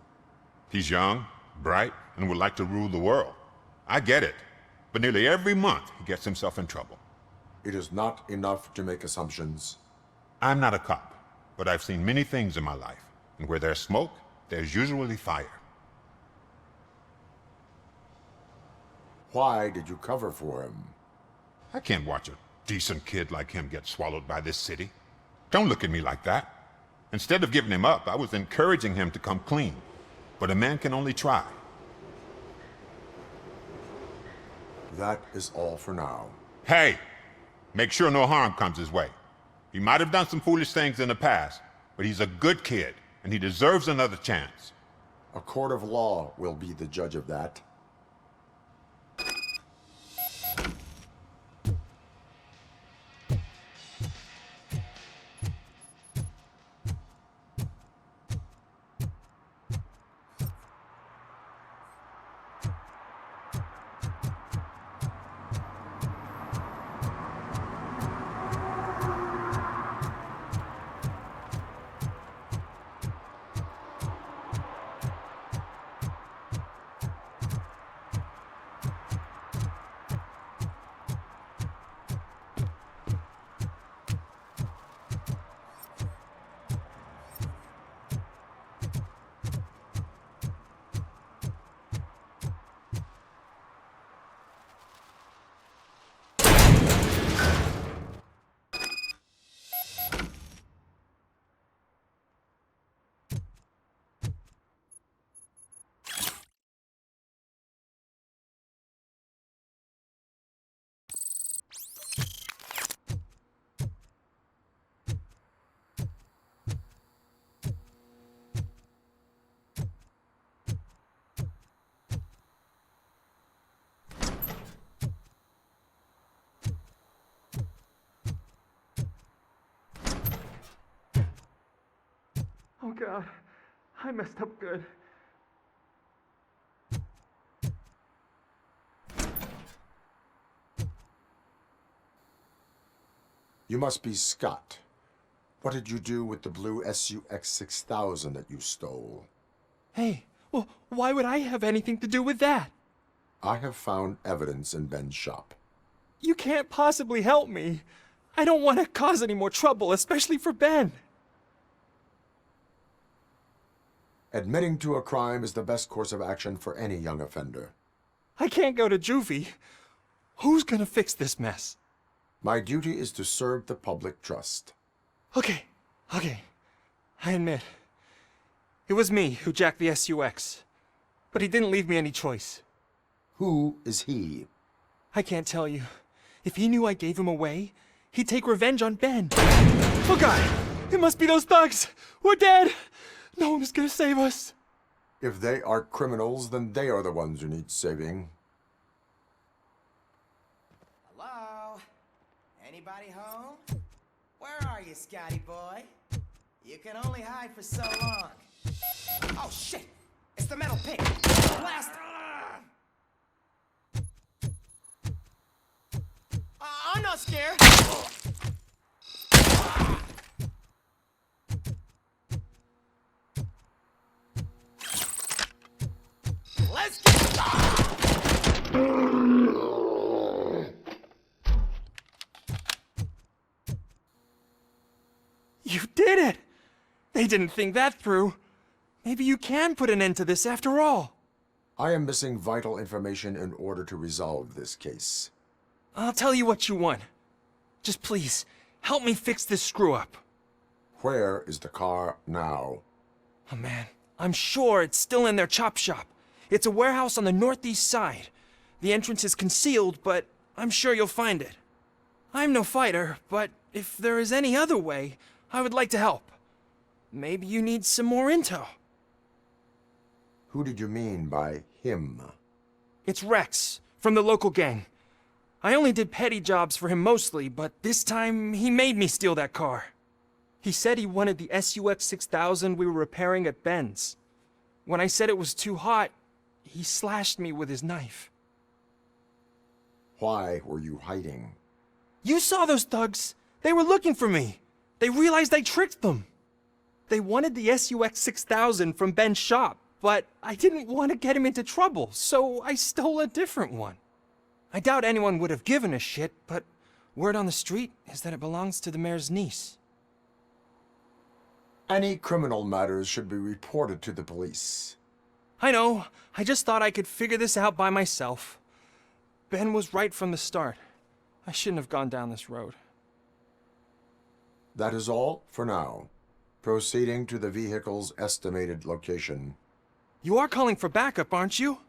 He's young, bright, and would like to rule the world. I get it, but nearly every month he gets himself in trouble. It is not enough to make assumptions. I'm not a cop, but I've seen many things in my life, and where there's smoke, there's usually fire. Why did you cover for him? I can't watch a decent kid like him get swallowed by this city. Don't look at me like that. Instead of giving him up, I was encouraging him to come clean. But a man can only try. That is all for now. Hey! Make sure no harm comes his way. He might have done some foolish things in the past, But he's a good kid, and he deserves another chance. A court of law will be the judge of that. Oh God, I messed up good. You must be Scott. What did you do with the blue SUX 6000 that you stole? Hey, well, why would I have anything to do with that? I have found evidence in Ben's shop. You can't possibly help me. I don't want to cause any more trouble, especially for Ben. Admitting to a crime is the best course of action for any young offender. I can't go to juvie. Who's gonna fix this mess? My duty is to serve the public trust. Okay. I admit. It was me who jacked the SUX. But he didn't leave me any choice. Who is he? I can't tell you. If he knew I gave him away, he'd take revenge on Ben. Oh God! It must be those thugs! We're dead! No one is gonna save us. If they are criminals, then they are the ones who need saving. Hello? Anybody home? Where are you, Scotty boy? You can only hide for so long. Oh shit! It's the metal pig! Blast! I'm not scared! Let's get You did it! They didn't think that through. Maybe you can put an end to this after all. I am missing vital information in order to resolve this case. I'll tell you what you want. Just please, help me fix this screw-up. Where is the car now? Oh man, I'm sure it's still in their chop shop. It's a warehouse on the northeast side. The entrance is concealed, but I'm sure you'll find it. I'm no fighter, but if there is any other way, I would like to help. Maybe you need some more intel. Who did you mean by him? It's Rex, from the local gang. I only did petty jobs for him mostly, but this time he made me steal that car. He said he wanted the SUX 6000 we were repairing at Ben's. When I said it was too hot, he slashed me with his knife. Why were you hiding? You saw those thugs! They were looking for me! They realized I tricked them! They wanted the SUX 6000 from Ben's shop, but I didn't want to get him into trouble, so I stole a different one. I doubt anyone would have given a shit, but word on the street is that it belongs to the mayor's niece. Any criminal matters should be reported to the police. I know. I just thought I could figure this out by myself. Ben was right from the start. I shouldn't have gone down this road. That is all for now. Proceeding to the vehicle's estimated location. You are calling for backup, aren't you?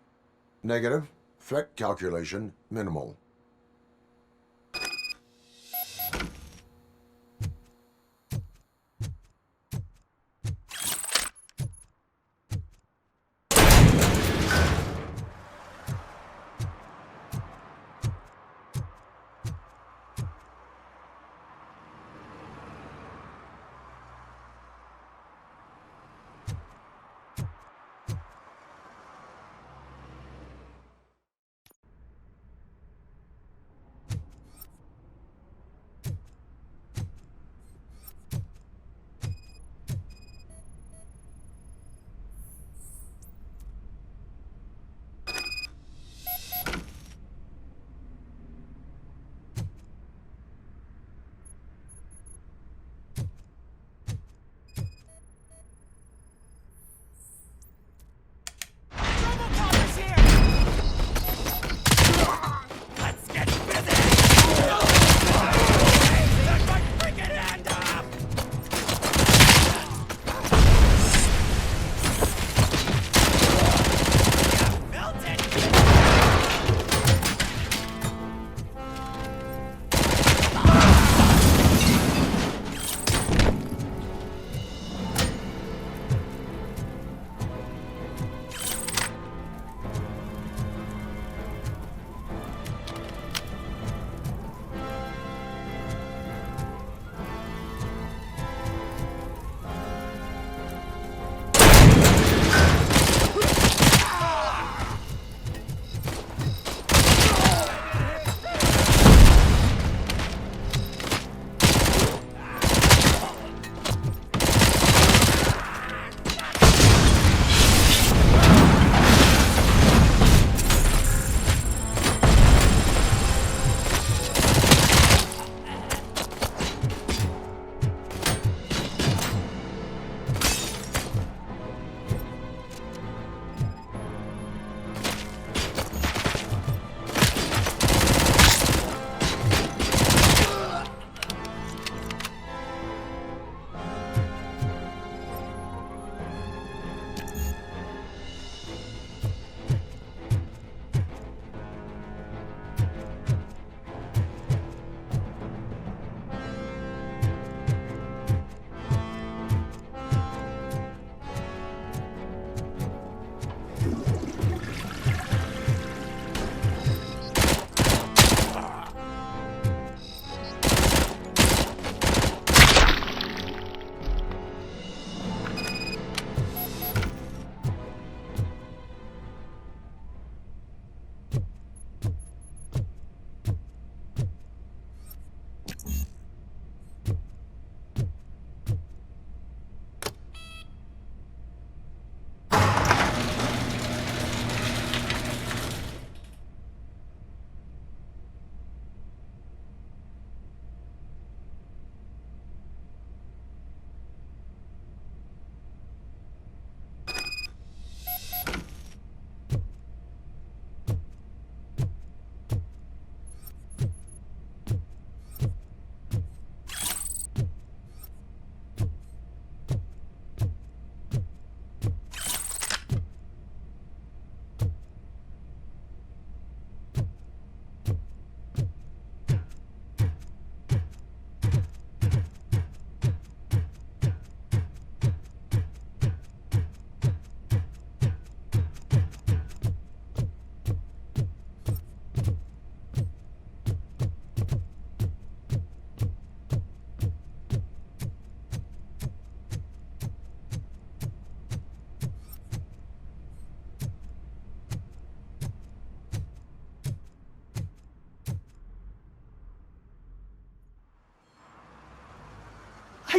Negative. Threat calculation minimal.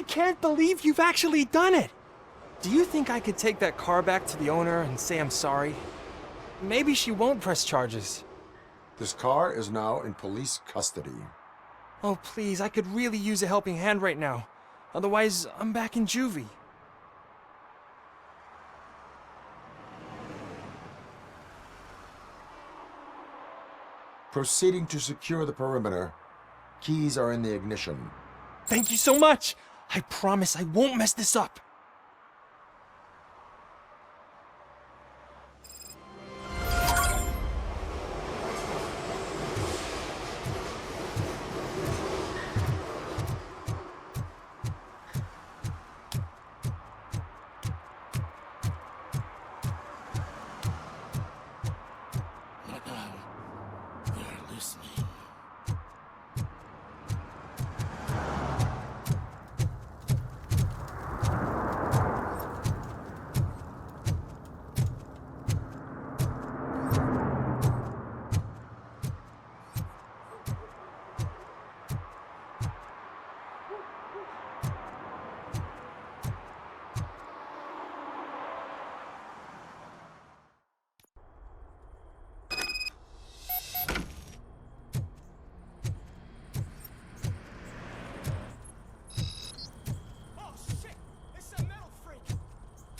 can't believe you've actually done it! Do you think I could take that car back to the owner and say I'm sorry? Maybe she won't press charges. This car is now in police custody. Oh, please, I could really use a helping hand right now. Otherwise, I'm back in juvie. Proceeding to secure the perimeter. Keys are in the ignition. Thank you so much! I promise I won't mess this up.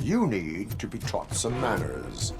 You need to be taught some manners.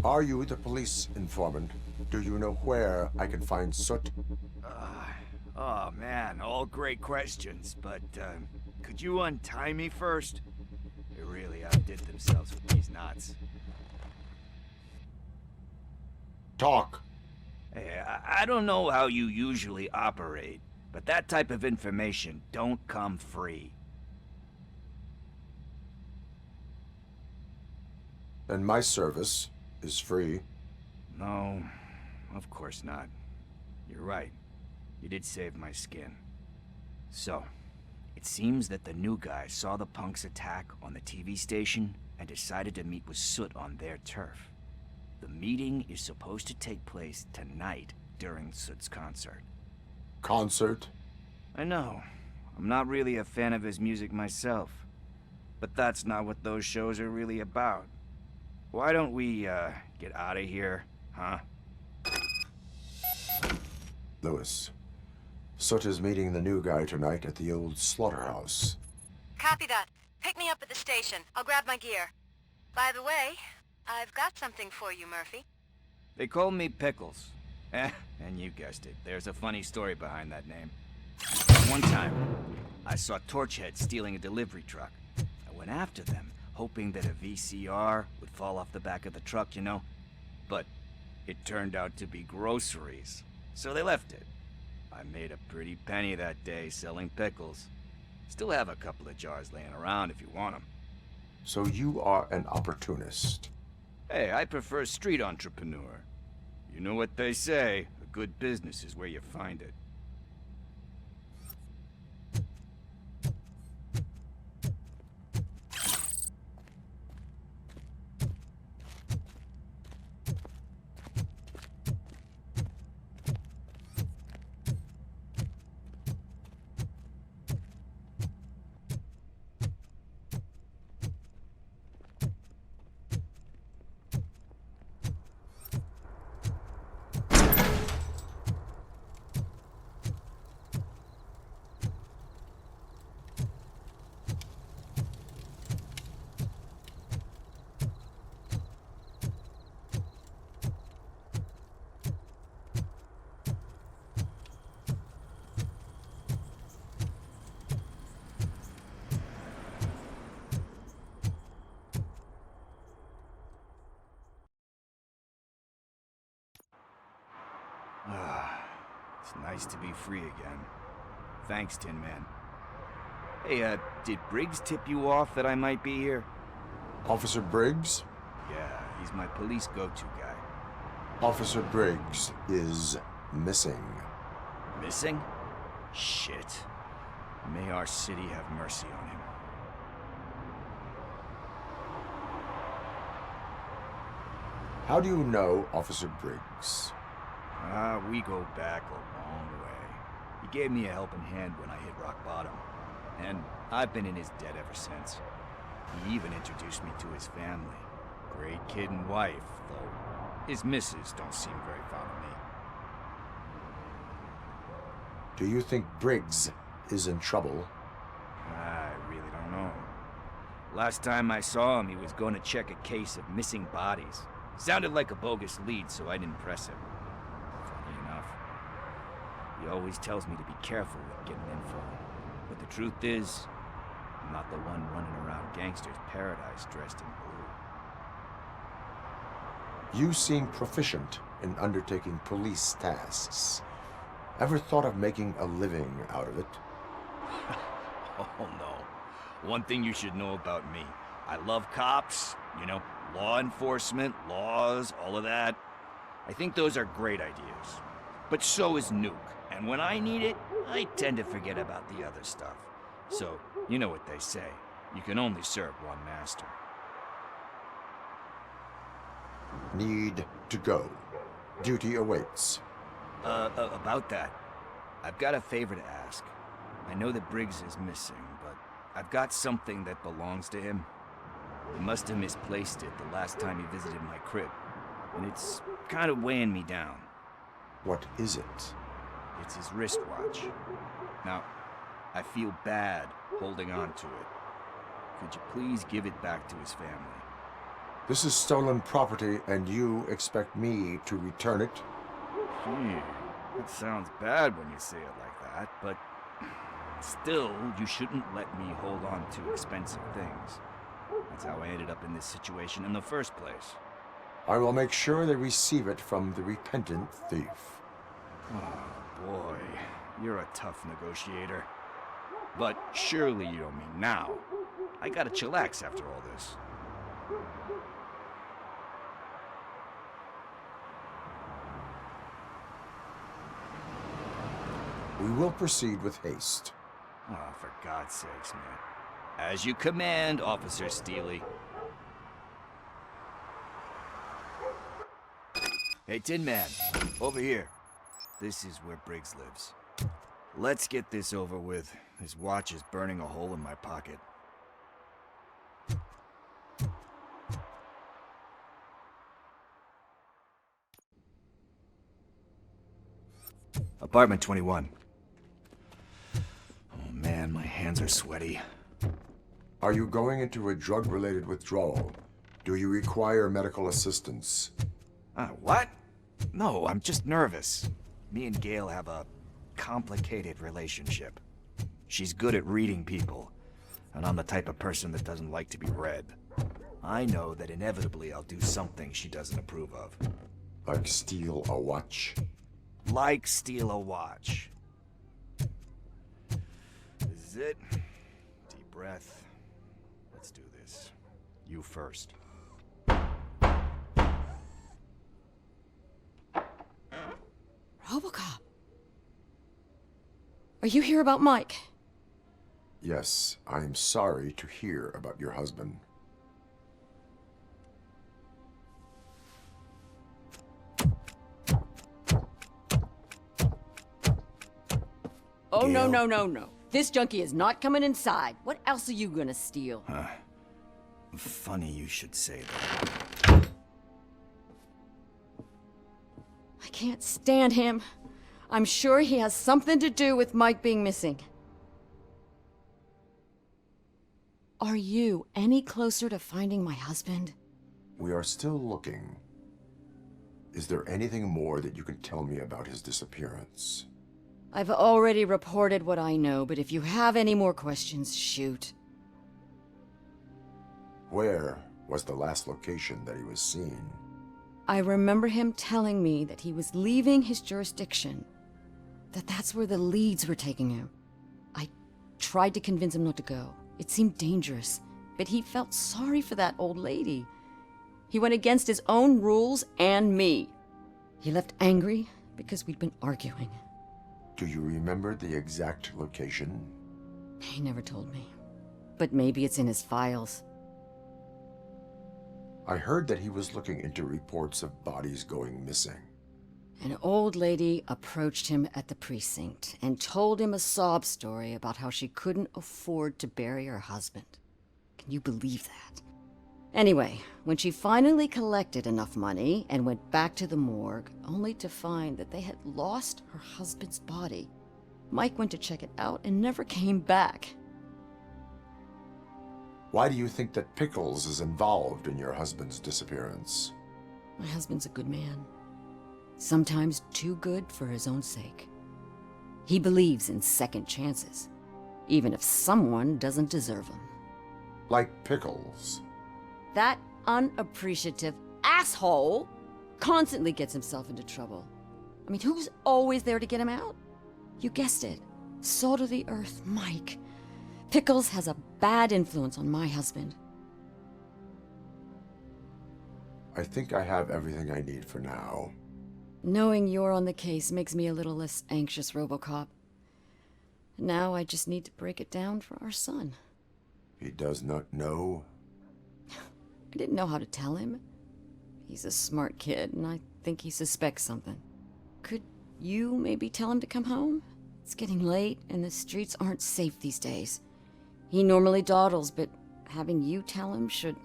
Are you the police informant? Do you know where I can find Soot? Oh man, all great questions, but could you untie me first? They really outdid themselves with these knots. Talk. Hey, I don't know how you usually operate, but that type of information don't come free. And my service is free. No, of course not. You're right. You did save my skin. So, it seems that the new guy saw the punks attack on the TV station and decided to meet with Soot on their turf. The meeting is supposed to take place tonight during Soot's concert. Concert? I know. I'm not really a fan of his music myself. But that's not what those shows are really about. Why don't we, get out of here, huh? Lewis, Soot is meeting the new guy tonight at the old slaughterhouse. Copy that. Pick me up at the station. I'll grab my gear. By the way, I've got something for you, Murphy. They call me Pickles. And you guessed it, there's a funny story behind that name. One time, I saw Torchhead stealing a delivery truck. I went after them, hoping that a VCR would fall off the back of the truck, you know? But it turned out to be groceries, so they left it. I made a pretty penny that day selling pickles. Still have a couple of jars laying around if you want them. So you are an opportunist. Hey, I prefer street entrepreneur. You know what they say, a good business is where you find it. It's nice to be free again. Thanks, Tin Man. Hey, did Briggs tip you off that I might be here? Officer Briggs? Yeah, he's my police go-to guy. Officer Briggs is missing. Missing? Shit. May our city have mercy on him. How do you know Officer Briggs? We go back a long way. He gave me a helping hand when I hit rock bottom. And I've been in his debt ever since. He even introduced me to his family. Great kid and wife, though his missus don't seem very fond of me. Do you think Briggs is in trouble? I really don't know. Last time I saw him, he was going to check a case of missing bodies. Sounded like a bogus lead, so I didn't press him. Funny enough. He always tells me to be careful with getting info. But the truth is, I'm not the one running around gangster's paradise dressed in blue. You seem proficient in undertaking police tasks. Ever thought of making a living out of it? Oh no. One thing you should know about me. I love cops, you know, law enforcement, laws, all of that. I think those are great ideas. But so is Nuke. And when I need it, I tend to forget about the other stuff. So, you know what they say. You can only serve one master. Need to go. Duty awaits. About that. I've got a favor to ask. I know that Briggs is missing, but I've got something that belongs to him. He must have misplaced it the last time he visited my crib. And it's kind of weighing me down. What is it? It's his wristwatch. Now, I feel bad holding on to it. Could you please give it back to his family? This is stolen property, and you expect me to return it? Gee, that sounds bad when you say it like that, but still, you shouldn't let me hold on to expensive things. That's how I ended up in this situation in the first place. I will make sure they receive it from the repentant thief. Oh, boy. You're a tough negotiator. But surely you don't mean now. I gotta chillax after all this. We will proceed with haste. Oh, for God's sakes, man. As you command, Officer Steely. Hey, Tin Man, over here. This is where Briggs lives. Let's get this over with. His watch is burning a hole in my pocket. Apartment 21. Oh man, my hands are sweaty. Are you going into a drug-related withdrawal? Do you require medical assistance? What? No, I'm just nervous. Me and Gail have a complicated relationship. She's good at reading people, and I'm the type of person that doesn't like to be read. I know that inevitably I'll do something she doesn't approve of. Like steal a watch? Like steal a watch. This is it. Deep breath. Let's do this. You first. Robocop. Are you here about Mike? Yes, I am sorry to hear about your husband. Oh, no, no, no, no. This junkie is not coming inside. What else are you gonna steal? Funny you should say that. I can't stand him. I'm sure he has something to do with Mike being missing. Are you any closer to finding my husband? We are still looking. Is there anything more that you can tell me about his disappearance? I've already reported what I know, but if you have any more questions, shoot. Where was the last location that he was seen? I remember him telling me that he was leaving his jurisdiction. That's where the leads were taking him. I tried to convince him not to go. It seemed dangerous, but he felt sorry for that old lady. He went against his own rules and me. He left angry because we'd been arguing. Do you remember the exact location? He never told me. But maybe it's in his files. I heard that he was looking into reports of bodies going missing. An old lady approached him at the precinct and told him a sob story about how she couldn't afford to bury her husband. Can you believe that? Anyway, when she finally collected enough money and went back to the morgue, only to find that they had lost her husband's body, Mike went to check it out and never came back. Why do you think that Pickles is involved in your husband's disappearance? My husband's a good man. Sometimes too good for his own sake. He believes in second chances, even if someone doesn't deserve them. Like Pickles. That unappreciative asshole constantly gets himself into trouble. I mean, who's always there to get him out? You guessed it. Salt of the earth, Mike. Pickles has a bad influence on my husband. I think I have everything I need for now. Knowing you're on the case makes me a little less anxious, Robocop. Now I just need to break it down for our son. He does not know? I didn't know how to tell him. He's a smart kid, and I think he suspects something. Could you maybe tell him to come home? It's getting late, and the streets aren't safe these days. He normally dawdles, but having you tell him should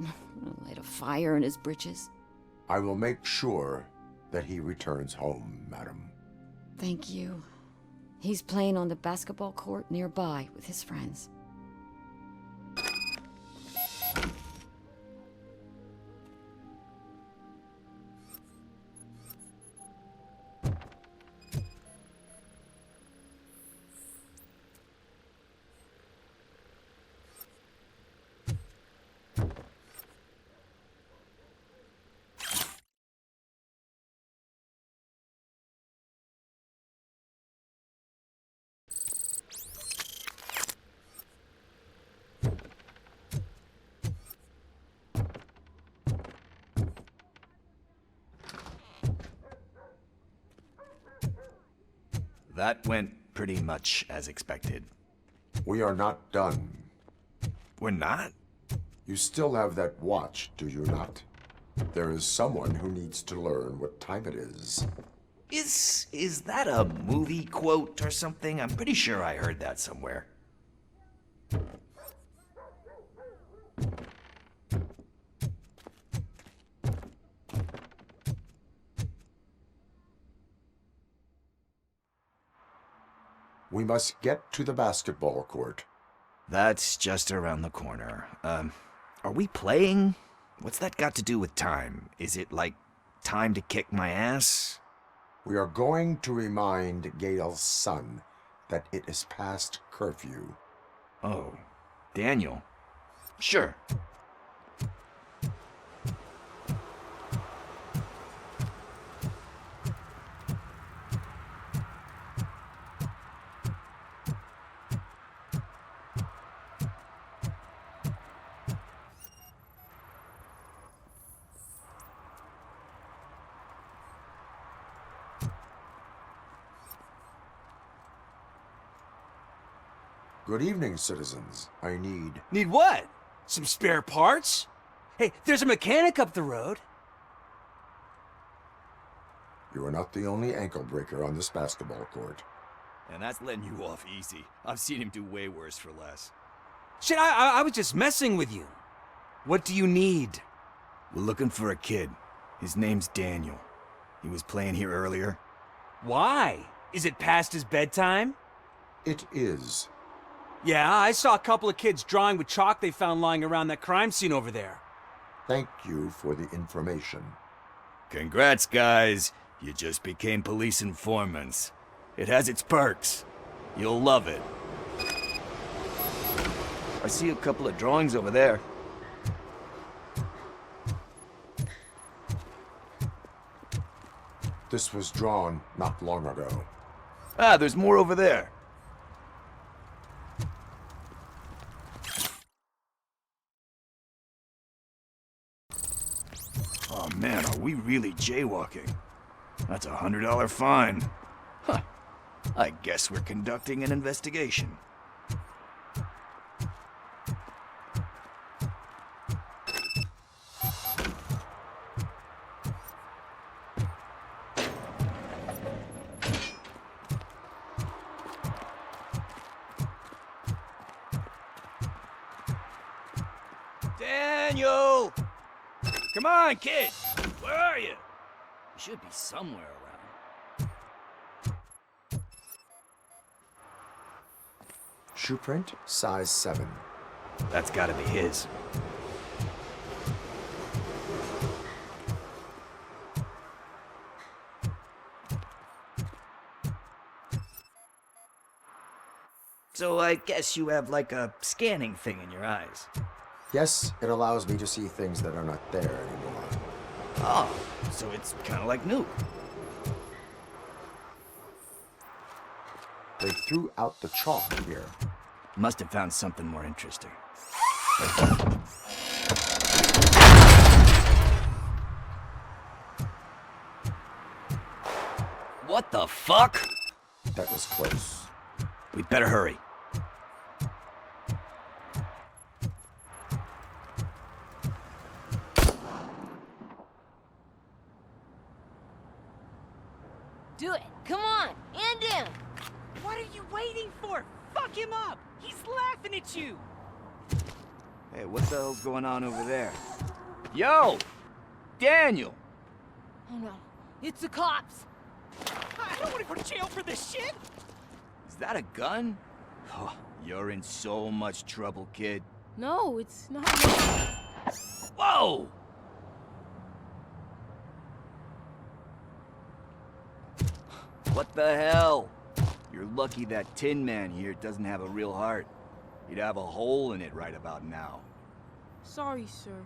light a fire in his britches. I will make sure that he returns home, madam. Thank you. He's playing on the basketball court nearby with his friends. That went pretty much as expected. We are not done. We're not? You still have that watch, do you not? There is someone who needs to learn what time it is. Is that a movie quote or something? I'm pretty sure I heard that somewhere. We must get to the basketball court. That's just around the corner. Are we playing? What's that got to do with time? Is it like time to kick my ass? We are going to remind Gail's son that it is past curfew. Oh, Daniel. Sure. Good evening, citizens. I need... Need what? Some spare parts? Hey, there's a mechanic up the road. You are not the only ankle breaker on this basketball court. And that's letting you off easy. I've seen him do way worse for less. Shit, I was just messing with you. What do you need? We're looking for a kid. His name's Daniel. He was playing here earlier. Why? Is it past his bedtime? It is. Yeah, I saw a couple of kids drawing with chalk they found lying around that crime scene over there. Thank you for the information. Congrats, guys. You just became police informants. It has its perks. You'll love it. I see a couple of drawings over there. This was drawn not long ago. Ah, there's more over there. Oh man, are we really jaywalking? That's $100 fine. Huh. I guess we're conducting an investigation. Daniel! Come on, kid! Where are you? You should be somewhere around. Shoe print, size 7. That's gotta be his. So I guess you have like a scanning thing in your eyes. Yes, it allows me to see things that are not there anymore. Oh, so it's kind of like new. They threw out the chalk here. Must have found something more interesting. What the fuck? That was close. We'd better hurry. Do it. Come on. End him. What are you waiting for? Fuck him up. He's laughing at you. Hey, what the hell's going on over there? Yo! Daniel! Oh no. It's the cops. I don't want to go to jail for this shit. Is that a gun? Oh, you're in so much trouble, kid. No, it's not. Whoa! What the hell? You're lucky that Tin Man here doesn't have a real heart. He'd have a hole in it right about now. Sorry, sir.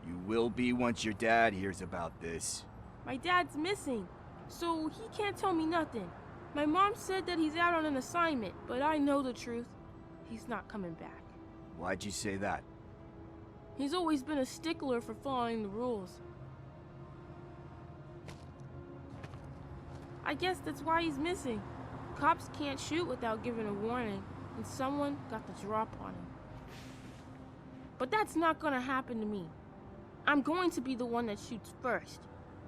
You will be once your dad hears about this. My dad's missing, so he can't tell me nothing. My mom said that he's out on an assignment, but I know the truth. He's not coming back. Why'd you say that? He's always been a stickler for following the rules. I guess that's why he's missing. Cops can't shoot without giving a warning, and someone got the drop on him. But that's not gonna happen to me. I'm going to be the one that shoots first.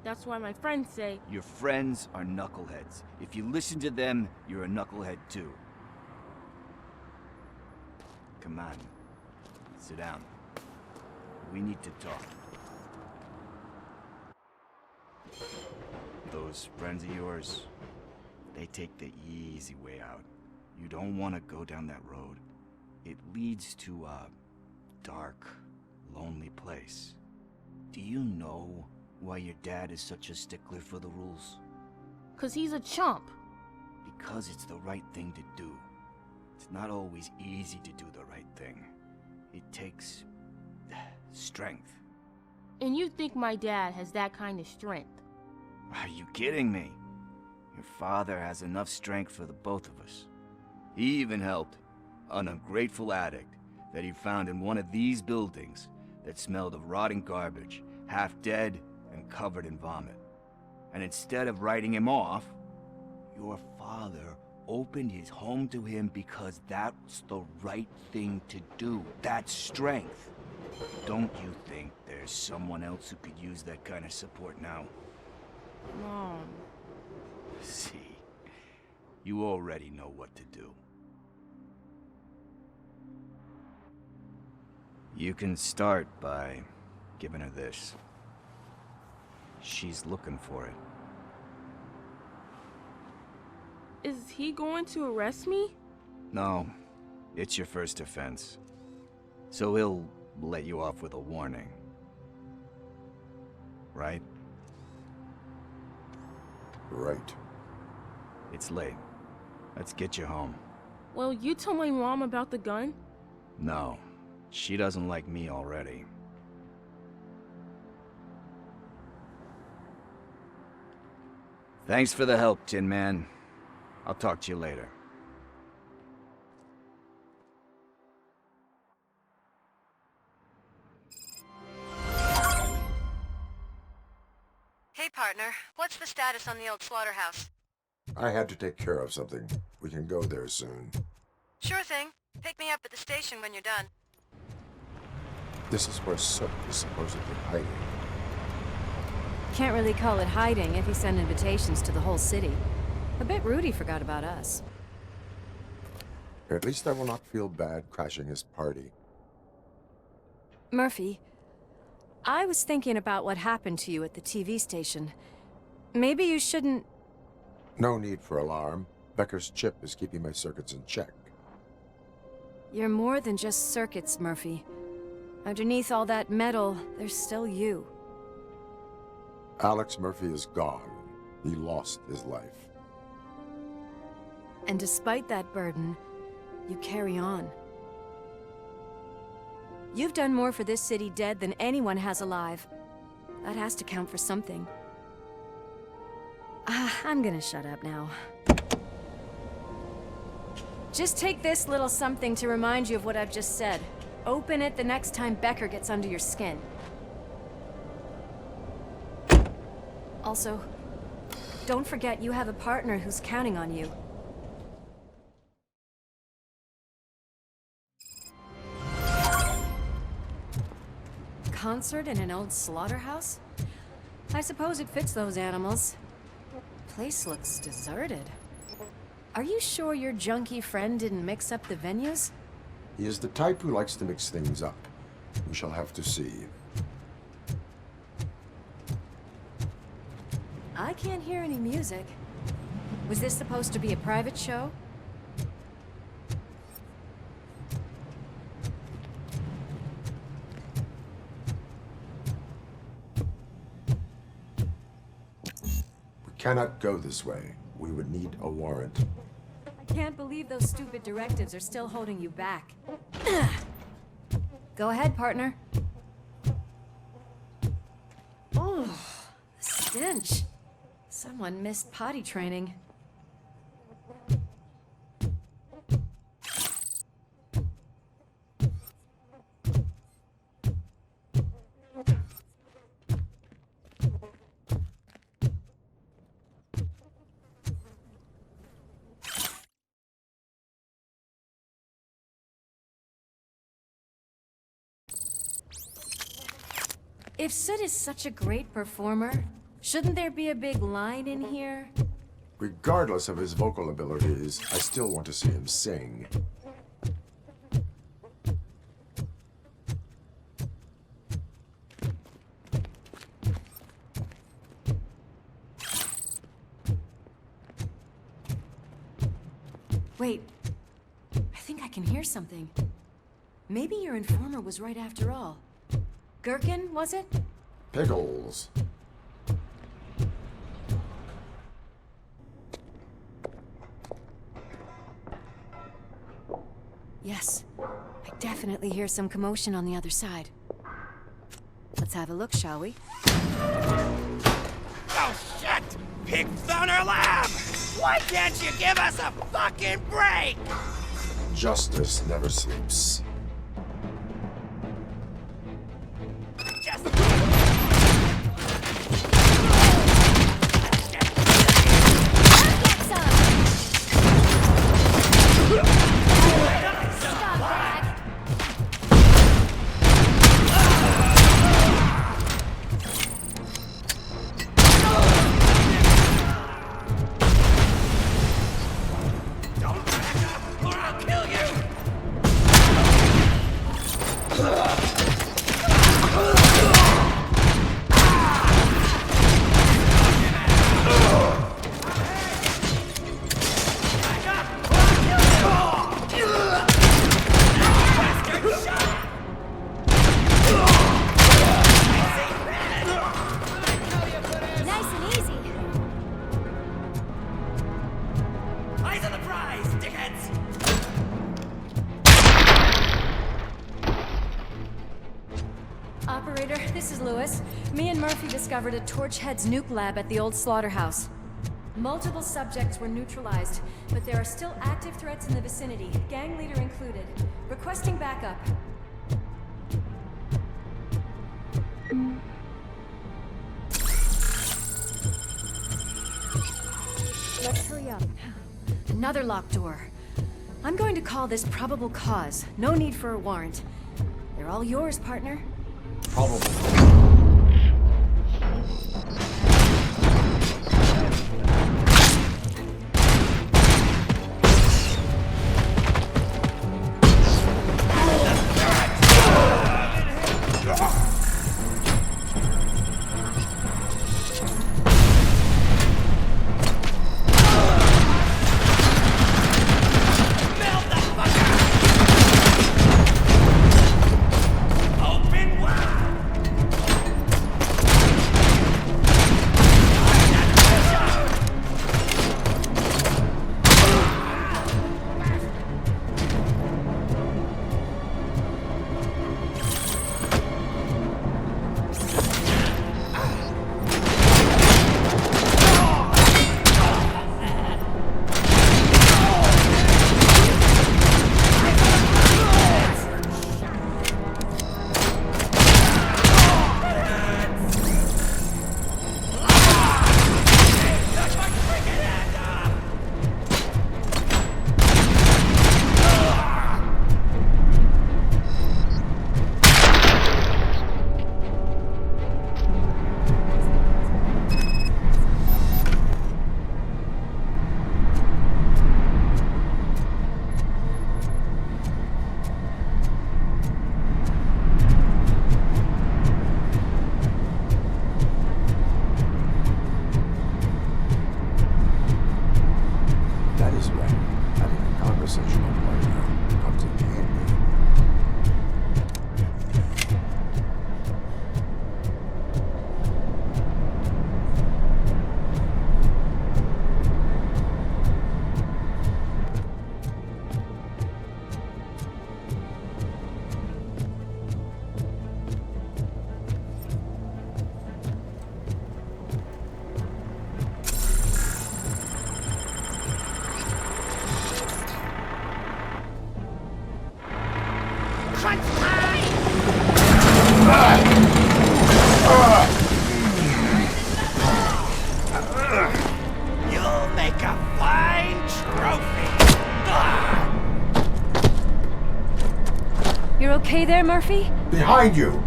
That's why my friends say... Your friends are knuckleheads. If you listen to them, you're a knucklehead too. Come on. Sit down. We need to talk. Those friends of yours, they take the easy way out. You don't want to go down that road. It leads to a dark, lonely place. Do you know why your dad is such a stickler for the rules? 'Cause he's a chump. Because it's the right thing to do. It's not always easy to do the right thing. It takes strength. And you think my dad has that kind of strength? Are you kidding me? Your father has enough strength for the both of us. He even helped an ungrateful addict that he found in one of these buildings that smelled of rotting garbage, half dead and covered in vomit. And instead of writing him off, your father opened his home to him because that's the right thing to do. That's strength. Don't you think there's someone else who could use that kind of support now? Mom. See, you already know what to do. You can start by giving her this. She's looking for it. Is he going to arrest me? No, it's your first offense. So he'll let you off with a warning. Right? Right. It's late. Let's get you home. Well, you tell my mom about the gun? No, she doesn't like me already. Thanks for the help, Tin Man. I'll talk to you later. Hey, partner. What's the status on the old slaughterhouse? I had to take care of something. We can go there soon. Sure thing. Pick me up at the station when you're done. This is where Soap is supposedly hiding. Can't really call it hiding if you send invitations to the whole city. I bet Rudy forgot about us. At least I will not feel bad crashing his party. Murphy, I was thinking about what happened to you at the TV station. Maybe you shouldn't... No need for alarm. Becker's chip is keeping my circuits in check. You're more than just circuits, Murphy. Underneath all that metal, there's still you. Alex Murphy is gone. He lost his life. And despite that burden, you carry on. You've done more for this city dead than anyone has alive. That has to count for something. I'm gonna shut up now. Just take this little something to remind you of what I've just said. Open it the next time Becker gets under your skin. Also, don't forget you have a partner who's counting on you. Concert in an old slaughterhouse? I suppose it fits those animals. Place looks deserted. Are you sure your junkie friend didn't mix up the venues? He is the type who likes to mix things up. We shall have to see. I can't hear any music. Was this supposed to be a private show? We cannot go this way. We would need a warrant. I can't believe those stupid directives are still holding you back. Go ahead, partner. Oh, the stench. Someone missed potty training. If Soot is such a great performer, shouldn't there be a big line in here? Regardless of his vocal abilities, I still want to see him sing. Wait, I think I can hear something. Maybe your informer was right after all. Gherkin, was it? Pickles. Yes, I definitely hear some commotion on the other side. Let's have a look, shall we? Oh shit! Pig found our lab! Why can't you give us a fucking break? Justice never sleeps. Discovered a Torchhead's nuke lab at the old slaughterhouse. Multiple subjects were neutralized, but there are still active threats in the vicinity, gang leader included. Requesting backup. Let's hurry up. Another locked door. I'm going to call this probable cause. No need for a warrant. They're all yours, partner. Probable. You'll make a fine trophy. You're okay there, Murphy? Behind you!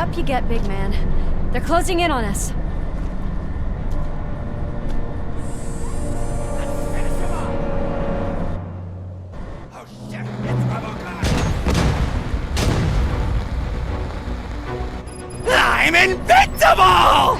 Up you get, big man. They're closing in on us. Oh shit, it's Robocop! I'm invincible!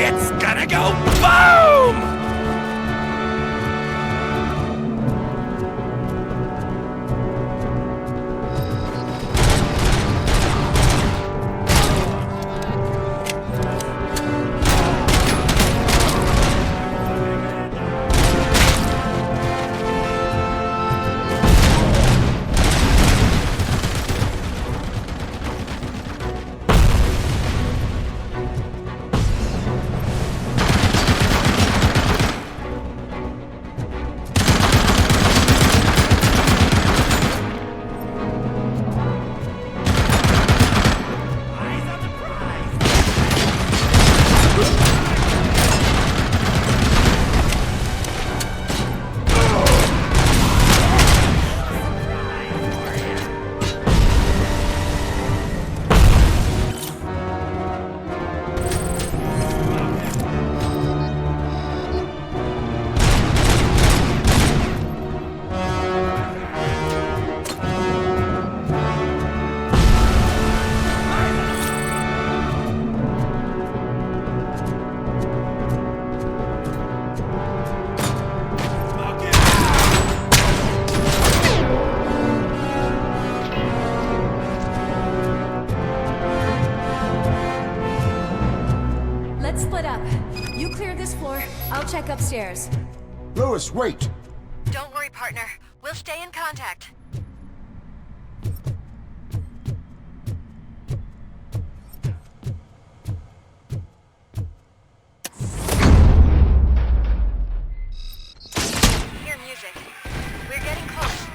It's gonna go boom! Let's split up. You clear this floor, I'll check upstairs. Lewis, wait! Don't worry, partner. We'll stay in contact. Hear music. We're getting close.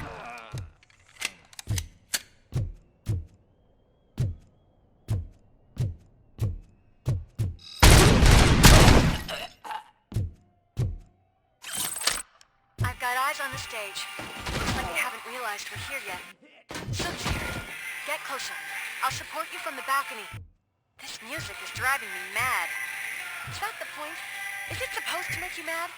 I've got eyes on the stage. Looks like they haven't realized we're here yet. Sook's here. Get closer. I'll support you from the balcony. This music is driving me mad. Is that the point? Is it supposed to make you mad?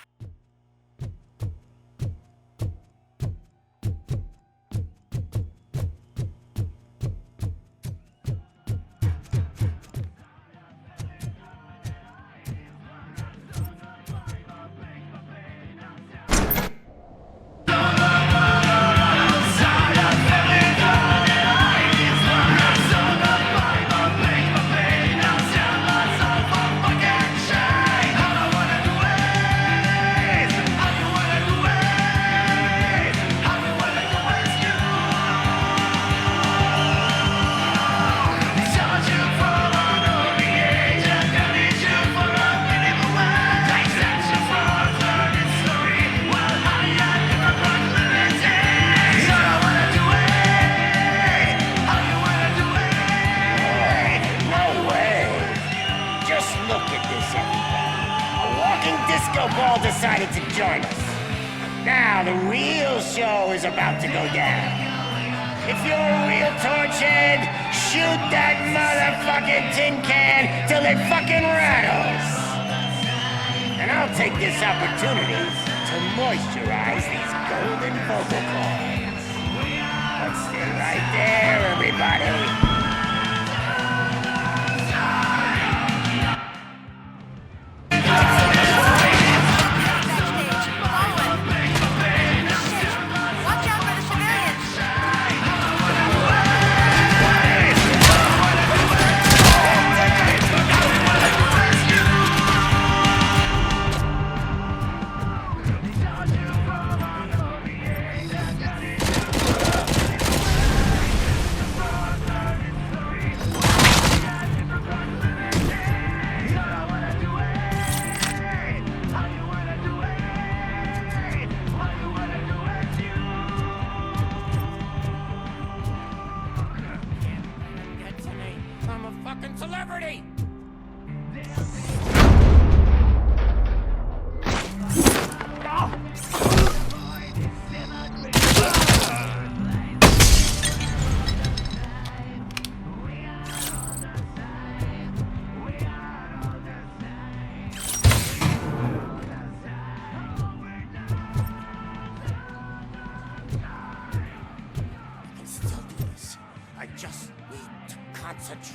Decided to join us. Now the real show is about to go down. If you're a real torchhead, shoot that motherfucking tin can till it fucking rattles. And I'll take this opportunity to moisturize these golden vocal cords. Let's stay right there, everybody.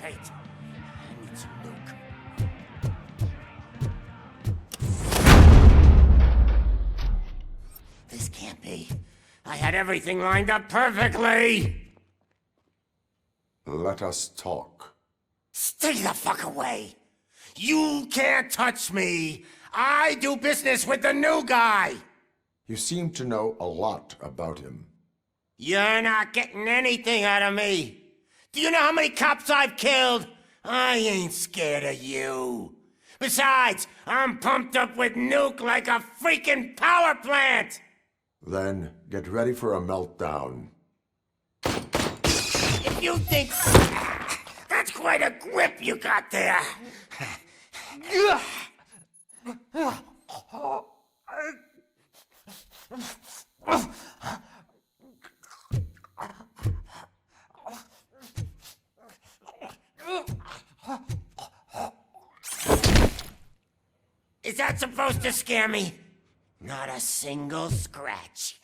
concentrate. I need some nuke. This can't be. I had everything lined up perfectly! Let us talk. Stay the fuck away! You can't touch me! I do business with the new guy! You seem to know a lot about him. You're not getting anything out of me! Do you know how many cops I've killed? I ain't scared of you. Besides, I'm pumped up with nuke like a freaking power plant! Then get ready for a meltdown. If you think... That's quite a grip you got there! Is that supposed to scare me? Not a single scratch.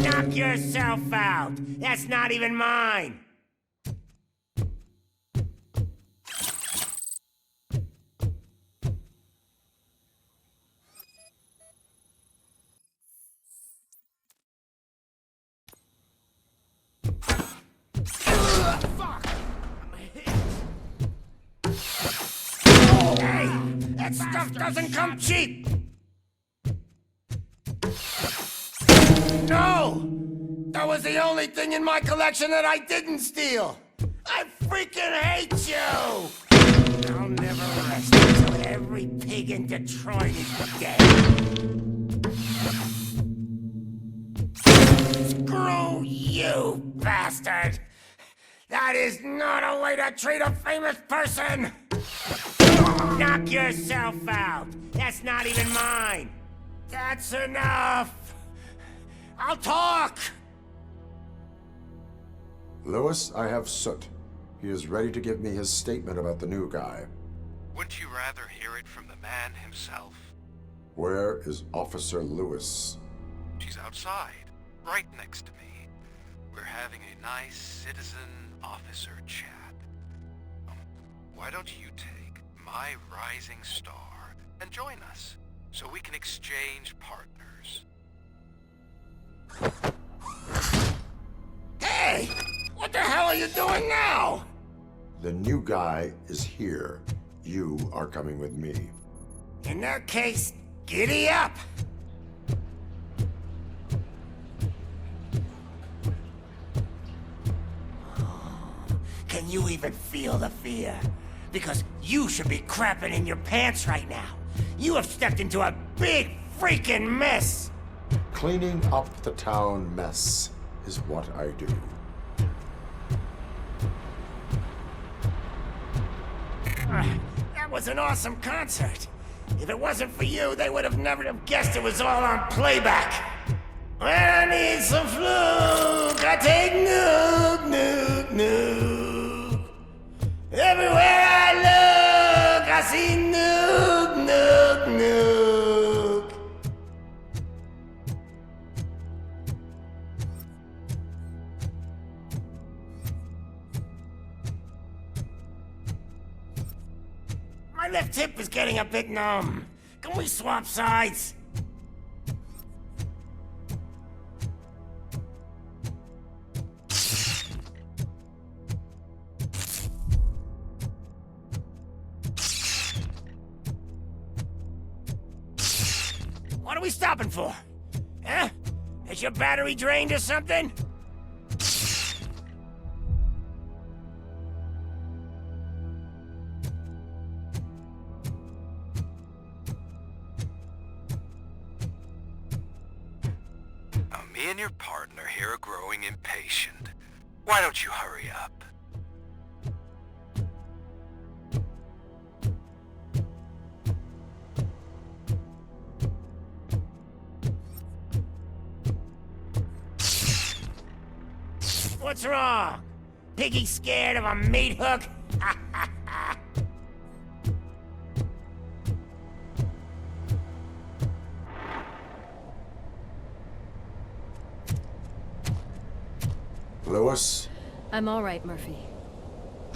Knock yourself out. That's not even mine. Hey, that stuff doesn't come cheap. No! That was the only thing in my collection that I didn't steal! I freaking hate you! I'll never rest until every pig in Detroit is dead. Screw you, bastard! That is not a way to treat a famous person! Knock yourself out! That's not even mine! That's enough! I'll talk! Lewis, I have Soot. He is ready to give me his statement about the new guy. Wouldn't you rather hear it from the man himself? Where is Officer Lewis? She's outside, right next to me. We're having a nice citizen-officer chat. Why don't you take my rising star and join us, so we can exchange partners? Hey! What the hell are you doing now? The new guy is here. You are coming with me. In that case, giddy up! Can you even feel the fear? Because you should be crapping in your pants right now. You have stepped into a big freaking mess! Cleaning up the town mess is what I do. That was an awesome concert. If it wasn't for you, they would have never have guessed it was all on playback. When I need some fluke, I take nuke, nuke, nuke. Everywhere I look, I see nuke, nuke, nuke. My left hip is getting a bit numb. Can we swap sides? What are we stopping for? Huh? Is your battery drained or something? Me and your partner here are growing impatient. Why don't you hurry up? What's wrong? piggy scared of a meat hook? Lewis, I'm all right, Murphy.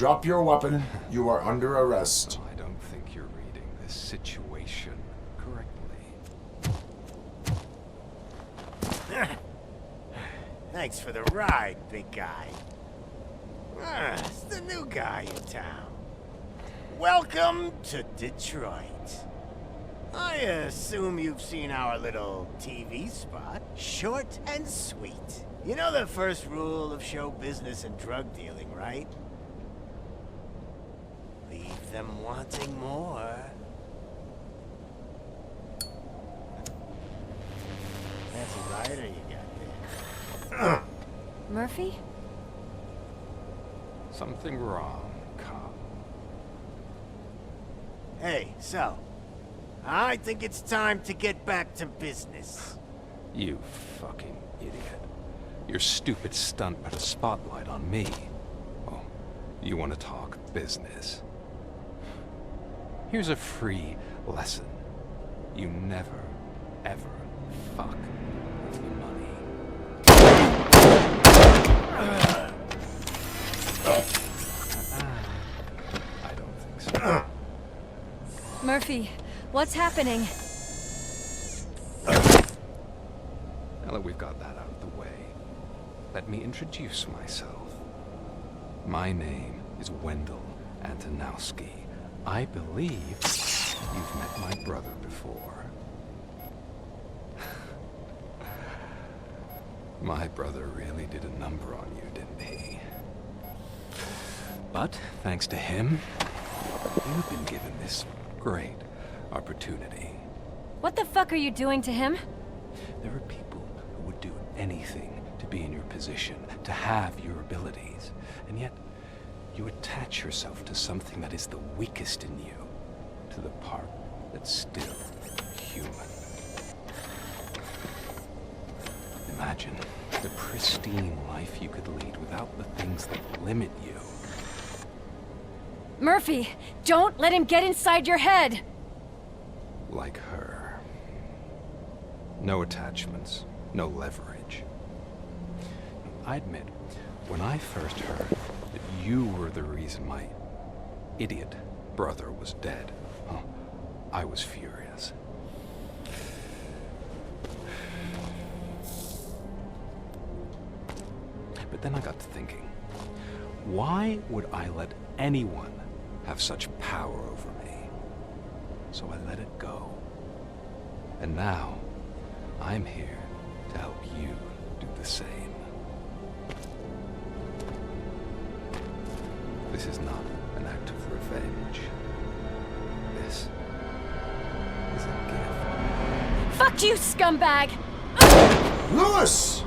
drop your weapon. You are under arrest. I don't think you're reading this situation correctly. Thanks for the ride, big guy. It's the new guy in town. Welcome to Detroit. I assume you've seen our little TV spot. Short and sweet. You know the first rule of show business and drug dealing, right? Leave them wanting more. That's a rider you got there. Murphy? Something wrong, cop. Hey, so, I think it's time to get back to business. You fucking idiot. Your stupid stunt put a spotlight on me. Oh, you want to talk business? Here's a free lesson. You never, ever fuck with the money. I don't think so. Murphy, what's happening? Now that we've got that out of the way, let me introduce myself. My name is Wendell Antonowski. I believe you've met my brother before. My brother really did a number on you, didn't he? But thanks to him, you've been given this great opportunity. What the fuck are you doing to him? There are people who would do anything to be in your position, to have your abilities, and yet you attach yourself to something that is the weakest in you, to the part that's still human. Imagine the pristine life you could lead without the things that limit you. Murphy, don't let him get inside your head! Like her. No attachments, no leverage. I admit, when I first heard that you were the reason my idiot brother was dead, I was furious. But then I got to thinking, why would I let anyone have such power over me? So I let it go. And now, I'm here to help you do the same. This is not an act of revenge. This is a gift. Fuck you, scumbag! Lewis!